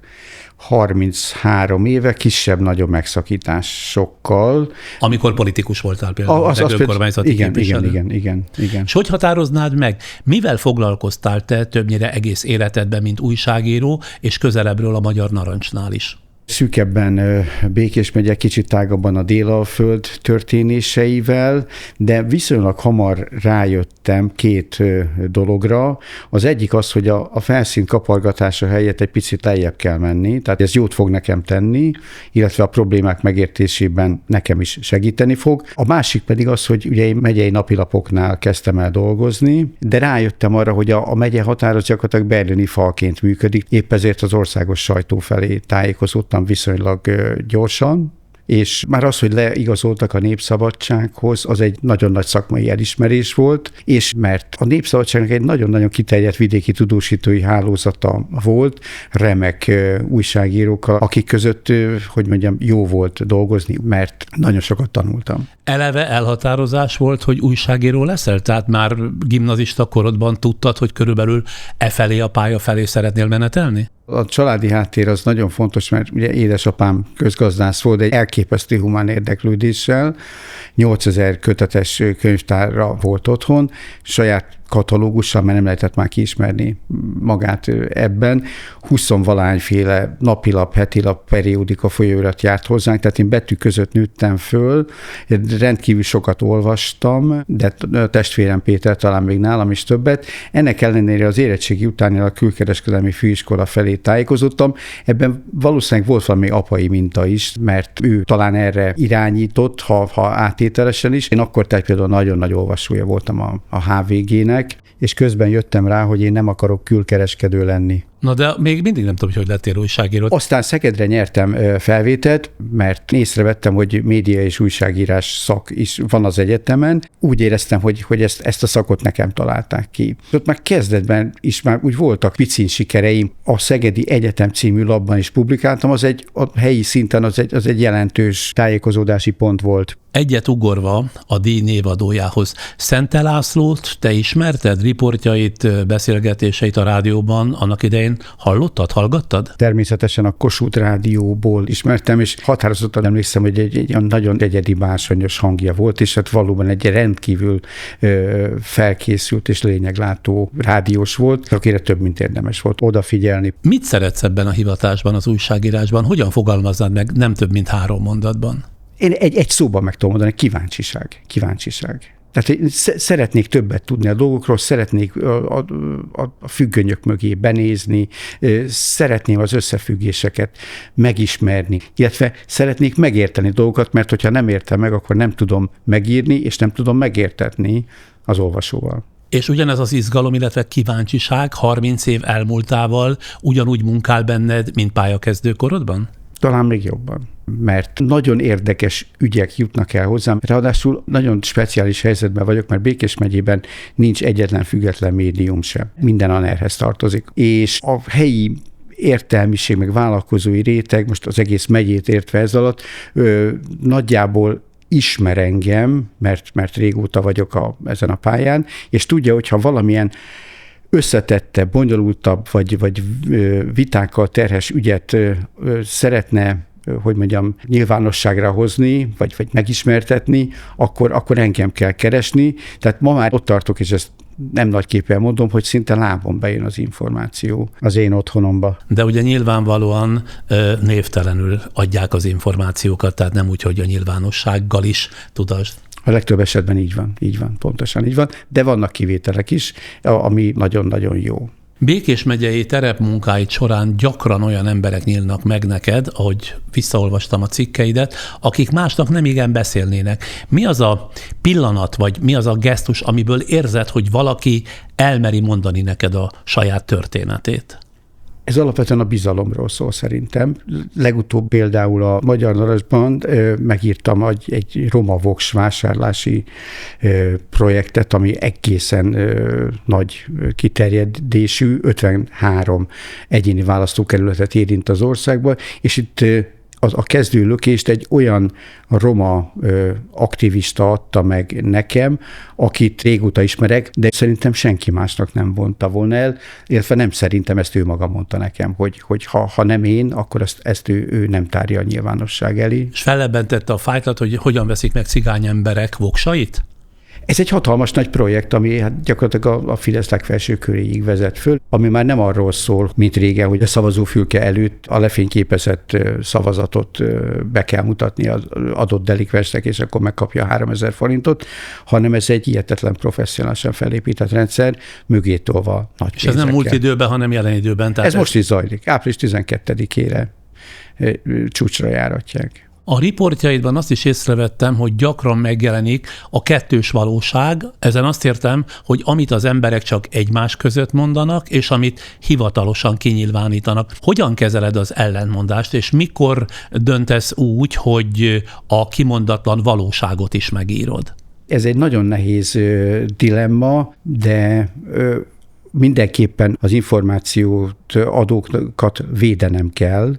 33 éve, kisebb-nagyobb megszakításokkal. Amikor politikus voltál például, meg önkormányzati képviselő. Igen. És hogy határoznád meg, mivel foglalkoztál te többnyire egész életedben, mint újságíró, és közelebbről a Magyar Narancsnál is? Szűkebben Békés megye, kicsit tágabban a Délalföld történéseivel, de viszonylag hamar rájöttem 2 dologra. Az egyik az, hogy a felszín kapargatása helyett egy picit lejjebb kell menni, tehát ez jót fog nekem tenni, illetve a problémák megértésében nekem is segíteni fog. A másik pedig az, hogy ugye én megyei napilapoknál kezdtem el dolgozni, de rájöttem arra, hogy a megye határ gyakorlatilag berlini falként működik, épp ezért az országos sajtó felé tájékozódtam viszonylag gyorsan, és már az, hogy leigazoltak a Népszabadsághoz, az egy nagyon nagy szakmai elismerés volt, és mert a Népszabadságnak egy nagyon-nagyon kiterjedt vidéki tudósítói hálózata volt, remek újságírókkal, akik között, hogy mondjam, jó volt dolgozni, mert nagyon sokat tanultam. Eleve elhatározás volt, hogy újságíró leszel? Tehát már gimnazista korodban tudtad, hogy körülbelül felé a pálya felé szeretnél menetelni? A családi háttér az nagyon fontos, mert ugye édesapám közgazdász volt, egy elképesztő humán érdeklődéssel, 8000 kötetes könyvtárra volt otthon, saját katalógussal, mert nem lehetett már kiismerni magát ebben. 20-valahányféle napilap, hetilap, periódika folyóirat járt hozzánk, tehát én betű között nőttem föl, rendkívül sokat olvastam, de a testvérem Péter talán még nálam is többet. Ennek ellenére az érettségi után a külkereskedelmi főiskola felé tájékozottam. Ebben valószínűleg volt valami apai minta is, mert ő talán erre irányított, ha áttételesen is. Én akkor például nagyon nagy olvasója voltam a HVG-nek, és közben jöttem rá, hogy én nem akarok külkereskedő lenni. Na de még mindig nem tudom, hogy lettél újságíró. Aztán Szegedre nyertem felvételt, mert észrevettem, hogy média és újságírás szak is van az egyetemen. Úgy éreztem, hogy ezt a szakot nekem találták ki. Ott már kezdetben is már úgy voltak picin sikereim. A Szegedi Egyetem című labban is publikáltam, a helyi szinten az egy jelentős tájékozódási pont volt. Egyet ugorva a díj névadójához. Szente Lászlót te ismerted? Riportjait, beszélgetéseit a rádióban annak idején hallottad, hallgattad? Természetesen a Kossuth Rádióból ismertem, és határozottan emlékszem, hogy egy nagyon egyedi bársonyos hangja volt, és hát valóban egy rendkívül felkészült és lényeglátó rádiós volt, akire több mint érdemes volt odafigyelni. Mit szeretsz ebben a hivatásban, az újságírásban? Hogyan fogalmaznád meg nem több mint 3 mondatban? Én egy szóban meg tudom mondani, kíváncsiság. Tehát én szeretnék többet tudni a dolgokról, szeretnék a függönyök mögé benézni, szeretném az összefüggéseket megismerni, illetve szeretnék megérteni dolgokat, mert hogyha nem értem meg, akkor nem tudom megírni, és nem tudom megértetni az olvasóval. És ugyanez az izgalom, illetve kíváncsiság 30 év elmúltával ugyanúgy munkál benned, mint pályakezdő korodban? Talán még jobban, mert nagyon érdekes ügyek jutnak el hozzám. Ráadásul nagyon speciális helyzetben vagyok, mert Békés megyében nincs egyetlen független médium sem. Minden a NER-hez tartozik. És a helyi értelmiség, meg vállalkozói réteg, most az egész megyét értve ez alatt, nagyjából ismer engem, mert régóta vagyok ezen a pályán, és tudja, hogyha valamilyen összetettebb, bonyolultabb, vagy vitákkal terhes ügyet szeretne, hogy mondjam, nyilvánosságra hozni, vagy megismertetni, akkor engem kell keresni. Tehát ma már ott tartok, és ezt nem nagyképpen mondom, hogy szinte lábon bejön az információ az én otthonomba. De ugye nyilvánvalóan névtelenül adják az információkat, tehát nem úgy, hogy a nyilvánossággal is tudasd. A legtöbb esetben így van, pontosan így van, de vannak kivételek is, ami nagyon-nagyon jó. Békés megyei terepmunkáid során gyakran olyan emberek nyílnak meg neked, ahogy visszaolvastam a cikkeidet, akik másnak nem igen beszélnének. Mi az a pillanat, vagy mi az a gesztus, amiből érzed, hogy valaki elmeri mondani neked a saját történetét? Ez alapvetően a bizalomról szól szerintem. Legutóbb például a Magyar Narancsban megírtam egy Roma Vox vásárlási projektet, ami egészen nagy kiterjedésű, 53 egyéni választókerületet érint az országban, és itt a kezdőlökést egy olyan roma aktivista adta meg nekem, akit régóta ismerek, de szerintem senki másnak nem vonta volna el, illetve nem szerintem, ezt ő maga mondta nekem, hogy ha nem én, akkor ezt ő nem tárja a nyilvánosság elé. És fellebbentette a fájtlat, hogy hogyan veszik meg cigány emberek voksait? Ez egy hatalmas nagy projekt, ami hát gyakorlatilag a Fidesz legfelső köréig vezet föl, ami már nem arról szól, mint régen, hogy a szavazófülke előtt a lefényképezett szavazatot be kell mutatni az adott delikvensnek, és akkor megkapja 3000 forintot, hanem ez egy hihetetlen professzionálisan felépített rendszer, mögé tolva nagy pénzekkel. És ez nem múlt időben, hanem jelen időben. Tehát ez most is zajlik. Április 12-ére csúcsra járatják. A riportjaidban azt is észrevettem, hogy gyakran megjelenik a kettős valóság. Ezen azt értem, hogy amit az emberek csak egymás között mondanak, és amit hivatalosan kinyilvánítanak. Hogyan kezeled az ellentmondást, és mikor döntesz úgy, hogy a kimondatlan valóságot is megírod? Ez egy nagyon nehéz dilemma, de mindenképpen az információt adókat védenem kell,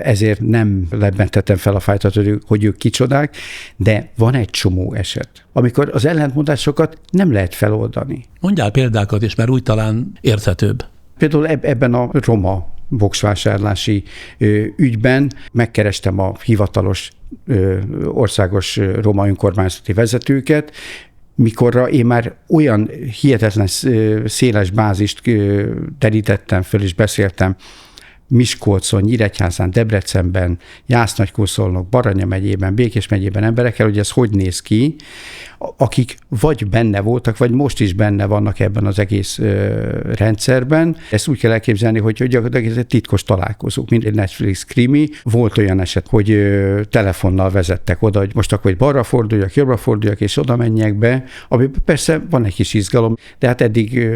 ezért nem lebbentettem fel a fájtat, hogy ők kicsodák, de van egy csomó eset, amikor az ellentmondásokat nem lehet feloldani. Mondjál példákat is, mert úgy talán érthetőbb. Például ebben a roma boxvásárlási ügyben megkerestem a hivatalos országos roma önkormányzati vezetőket, mikorra én már olyan hihetetlen széles bázist terítettem föl, és beszéltem Miskolcon, Nyíregyházán, Debrecenben, Jász-Nagykun-Szolnok, Baranya megyében, Békés megyében emberekkel, hogy ez hogy néz ki, akik vagy benne voltak, vagy most is benne vannak ebben az egész rendszerben. Ezt úgy kell elképzelni, hogy gyakorlatilag ez egy titkos találkozók, mint egy Netflix krimi. Volt olyan eset, hogy telefonnal vezettek oda, hogy most akkor balra forduljak, jobbra forduljak, és oda menjek be, ami persze van egy kis izgalom, de hát eddig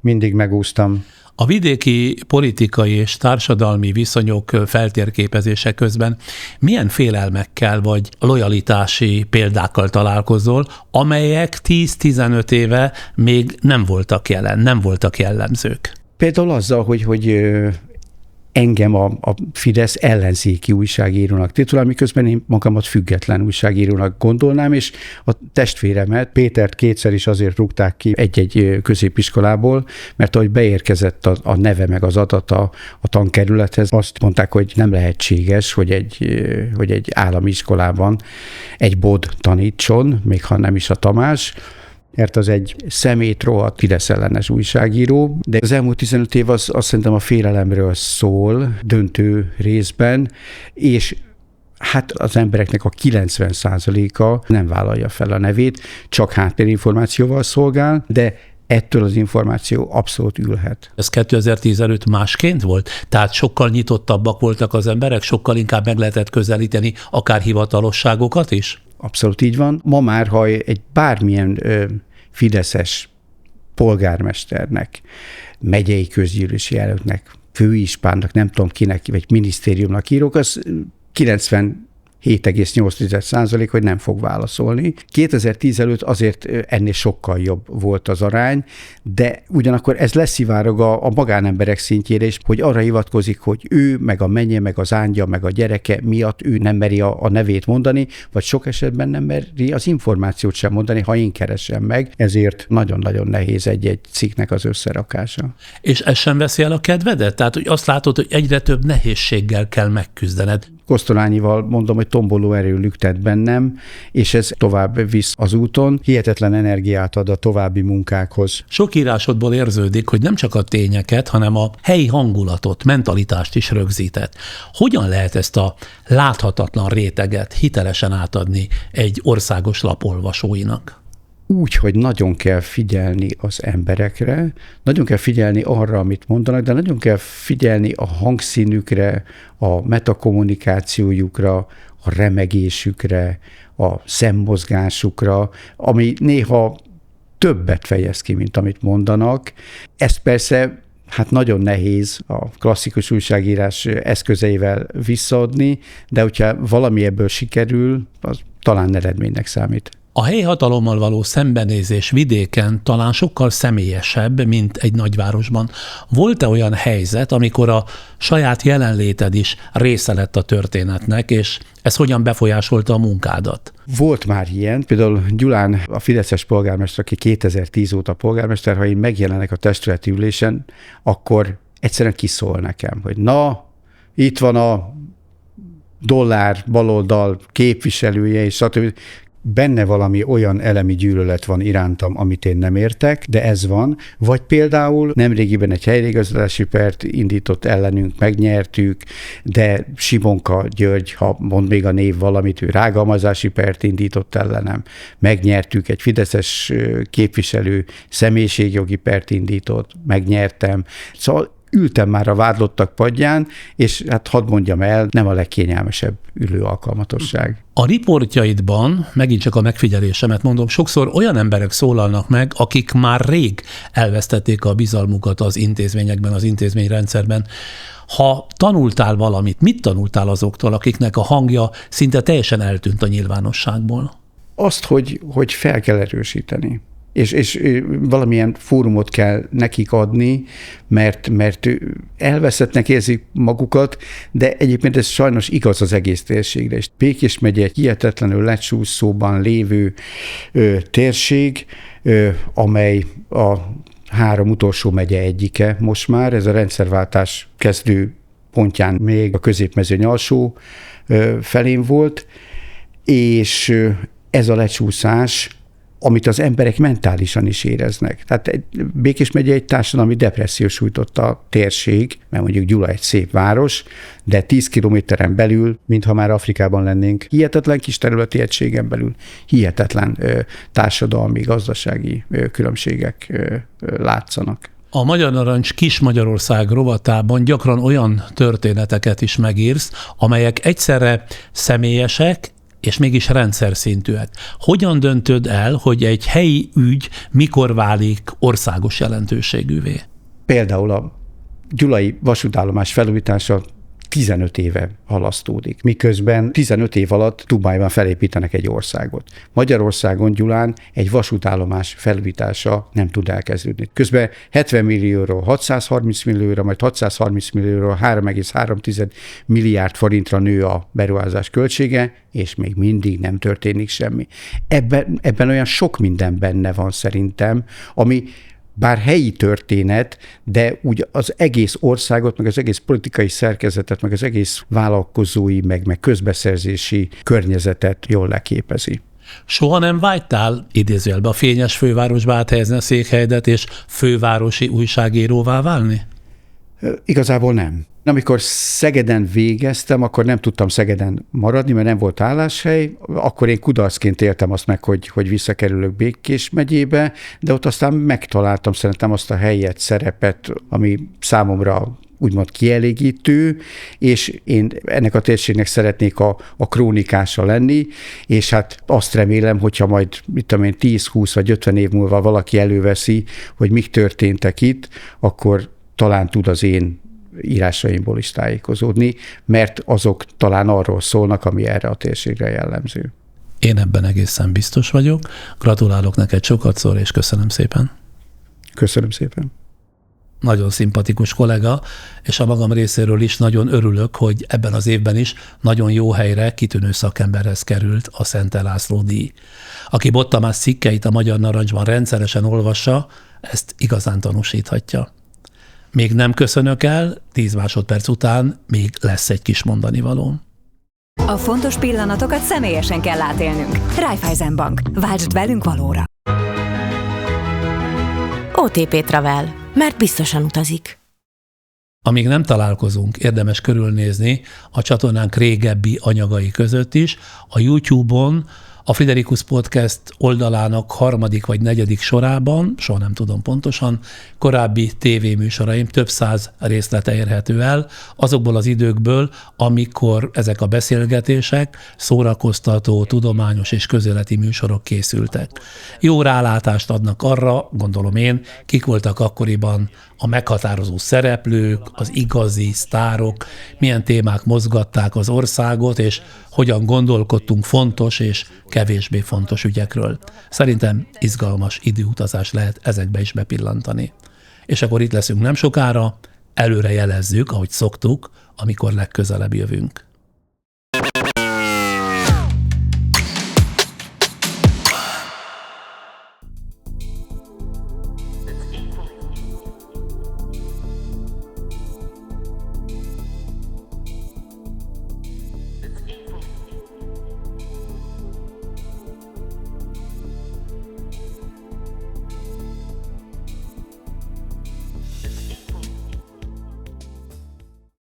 mindig megúsztam. A vidéki politikai és társadalmi viszonyok feltérképezése közben milyen félelmekkel vagy lojalitási példákkal találkozol, amelyek 10-15 éve még nem voltak jelen, nem voltak jellemzők? Például azzal, hogy engem a Fidesz ellenzéki újságírónak titulál, miközben én magamat független újságírónak gondolnám, és a testvéremet, Pétert kétszer is azért rúgták ki egy középiskolából, mert ahogy beérkezett a neve meg az adata a tankerülethez, azt mondták, hogy nem lehetséges, hogy egy állami iskolában egy bod tanítson, még ha nem is a Tamás, mert az egy szemét rohadt Fidesz ellenes újságíró, de az elmúlt 15 év azt szerintem a félelemről szól döntő részben, és hát az embereknek a 90%-a nem vállalja fel a nevét, csak háttérinformációval szolgál, de ettől az információ abszolút ülhet. Ez 2010 előtt másként volt? Tehát sokkal nyitottabbak voltak az emberek, sokkal inkább meg lehetett közelíteni akár hivatalosságokat is? Abszolút így van. Ma már, ha egy bármilyen fideszes polgármesternek, megyei közgyűlési elnöknek főispánnak, nem tudom kinek, vagy minisztériumnak írok, az 97,8%, hogy nem fog válaszolni. 2010 előtt azért ennél sokkal jobb volt az arány, de ugyanakkor ez leszivárog a magánemberek szintjére is, hogy arra hivatkozik, hogy ő, meg a menye, meg az ángya, meg a gyereke miatt ő nem meri a nevét mondani, vagy sok esetben nem meri az információt sem mondani, ha én keresem meg. Ezért nagyon-nagyon nehéz egy-egy cikknek az összerakása. És ez sem veszi el a kedvedet? Tehát, hogy azt látod, hogy egyre több nehézséggel kell megküzdened. Kosztolányival mondom, hogy tomboló erő lüktet bennem, és ez tovább visz az úton. Hihetetlen energiát ad a további munkákhoz. Sok írásodból érződik, hogy nem csak a tényeket, hanem a helyi hangulatot, mentalitást is rögzített. Hogyan lehet ezt a láthatatlan réteget hitelesen átadni egy országos lap olvasóinak? Úgy, hogy nagyon kell figyelni az emberekre, nagyon kell figyelni arra, amit mondanak, de nagyon kell figyelni a hangszínükre, a metakommunikációjukra, a remegésükre, a szemmozgásukra, ami néha többet fejez ki, mint amit mondanak. Ez persze nagyon nehéz a klasszikus újságírás eszközeivel visszaadni, de hogyha valami ebből sikerül, az talán eredménynek számít. A helyi hatalommal való szembenézés vidéken talán sokkal személyesebb, mint egy nagyvárosban. Volt-e olyan helyzet, amikor a saját jelenléted is része lett a történetnek, és ez hogyan befolyásolta a munkádat? Volt már ilyen, például Gyulán a fideszes polgármester, aki 2010 óta polgármester, ha én megjelenek a testületi ülésen, akkor egyszerűen kiszól nekem, hogy na, itt van a dollár baloldal képviselője, és stb. Benne valami olyan elemi gyűlölet van irántam, amit én nem értek, de ez van. Vagy például nemrégiben egy helyreigazgatási pert indított ellenünk, megnyertük, de Simonka György, ha mond még a név valamit, ő rágalmazási pert indított ellenem, megnyertük, egy fideszes képviselő személyiségjogi pert indított, megnyertem. Szóval ültem már a vádlottak padján, és hadd mondjam el, nem a legkényelmesebb ülő alkalmatosság. A riportjaidban, megint csak a megfigyelésemet mondom, sokszor olyan emberek szólalnak meg, akik már rég elvesztették a bizalmukat az intézményekben, az intézményrendszerben. Ha tanultál valamit, mit tanultál azoktól, akiknek a hangja szinte teljesen eltűnt a nyilvánosságból? Azt, hogy fel kell erősíteni. És valamilyen fórumot kell nekik adni, mert elveszettnek érzik magukat, de egyébként ez sajnos igaz az egész térségre. És Békés megye egy hihetetlenül lecsúszóban lévő térség, amely a 3 utolsó megye egyike most már, ez a rendszerváltás kezdő pontján még a középmezőny alsó felén volt, és ez a lecsúszás, amit az emberek mentálisan is éreznek. Tehát Békés megye egy társadalmi depresszió sújtotta a térség, mert mondjuk Gyula egy szép város, de 10 kilométeren belül, mintha már Afrikában lennénk, hihetetlen kis területi egységen belül, hihetetlen társadalmi, gazdasági különbségek látszanak. A Magyar Narancs Kis Magyarország rovatában gyakran olyan történeteket is megírsz, amelyek egyszerre személyesek, és mégis rendszer szintűek. Hogyan döntöd el, hogy egy helyi ügy mikor válik országos jelentőségűvé? Például a gyulai vasútállomás felújítása 15 éve halasztódik, miközben 15 év alatt Dubájban felépítenek egy országot. Magyarországon, Gyulán egy vasútállomás felújítása nem tud elkezdődni. Közben 70 millióról 630 millióra, majd 630 millióról 3,3 milliárd forintra nő a beruházás költsége, és még mindig nem történik semmi. Ebben olyan sok minden benne van szerintem, ami bár helyi történet, de úgy az egész országot, meg az egész politikai szerkezetet, meg az egész vállalkozói, meg közbeszerzési környezetet jól leképezi. Soha nem vágytál idézőjelbe a fényes fővárosba áthelyezni a székhelyedet és fővárosi újságíróvá válni? Igazából nem. Amikor Szegeden végeztem, akkor nem tudtam Szegeden maradni, mert nem volt álláshely. Akkor én kudarcként éltem azt meg, hogy visszakerülök Békés megyébe, de ott aztán megtaláltam szerintem azt a helyet, szerepet, ami számomra úgymond kielégítő, és én ennek a térségnek szeretnék a krónikása lenni, és azt remélem, hogyha majd 10-20 vagy 50 év múlva valaki előveszi, hogy mik történtek itt, akkor talán tud az én írásaimból is tájékozódni, mert azok talán arról szólnak, ami erre a térségre jellemző. Én ebben egészen biztos vagyok. Gratulálok neked sokatszor, és köszönöm szépen. Köszönöm szépen. Nagyon szimpatikus kollega, és a magam részéről is nagyon örülök, hogy ebben az évben is nagyon jó helyre, kitűnő szakemberhez került a Szente László díj. Aki Bot Tamás cikkeit a Magyar Narancsban rendszeresen olvassa, ezt igazán tanúsíthatja. Még nem köszönök el, 10 másodperc után még lesz egy kis mondanivalóm. A fontos pillanatokat személyesen kell átélnünk. Raiffeisen-bank. Váltsd velünk valóra. OTP Travel, mert biztosan utazik. Amíg nem találkozunk, érdemes körülnézni a csatornánk régebbi anyagai között is. A YouTube-on a Friderikus Podcast oldalának 3. vagy 4. sorában, soha nem tudom pontosan, korábbi tévéműsoraim több 100 részlete érhető el, azokból az időkből, amikor ezek a beszélgetések, szórakoztató, tudományos és közéleti műsorok készültek. Jó rálátást adnak arra, gondolom én, kik voltak akkoriban a meghatározó szereplők, az igazi sztárok, milyen témák mozgatták az országot, és hogyan gondolkodtunk fontos és kevésbé fontos ügyekről. Szerintem izgalmas időutazás lehet ezekbe is bepillantani. És akkor itt leszünk nem sokára, előre jelezzük, ahogy szoktuk, amikor legközelebb jövünk.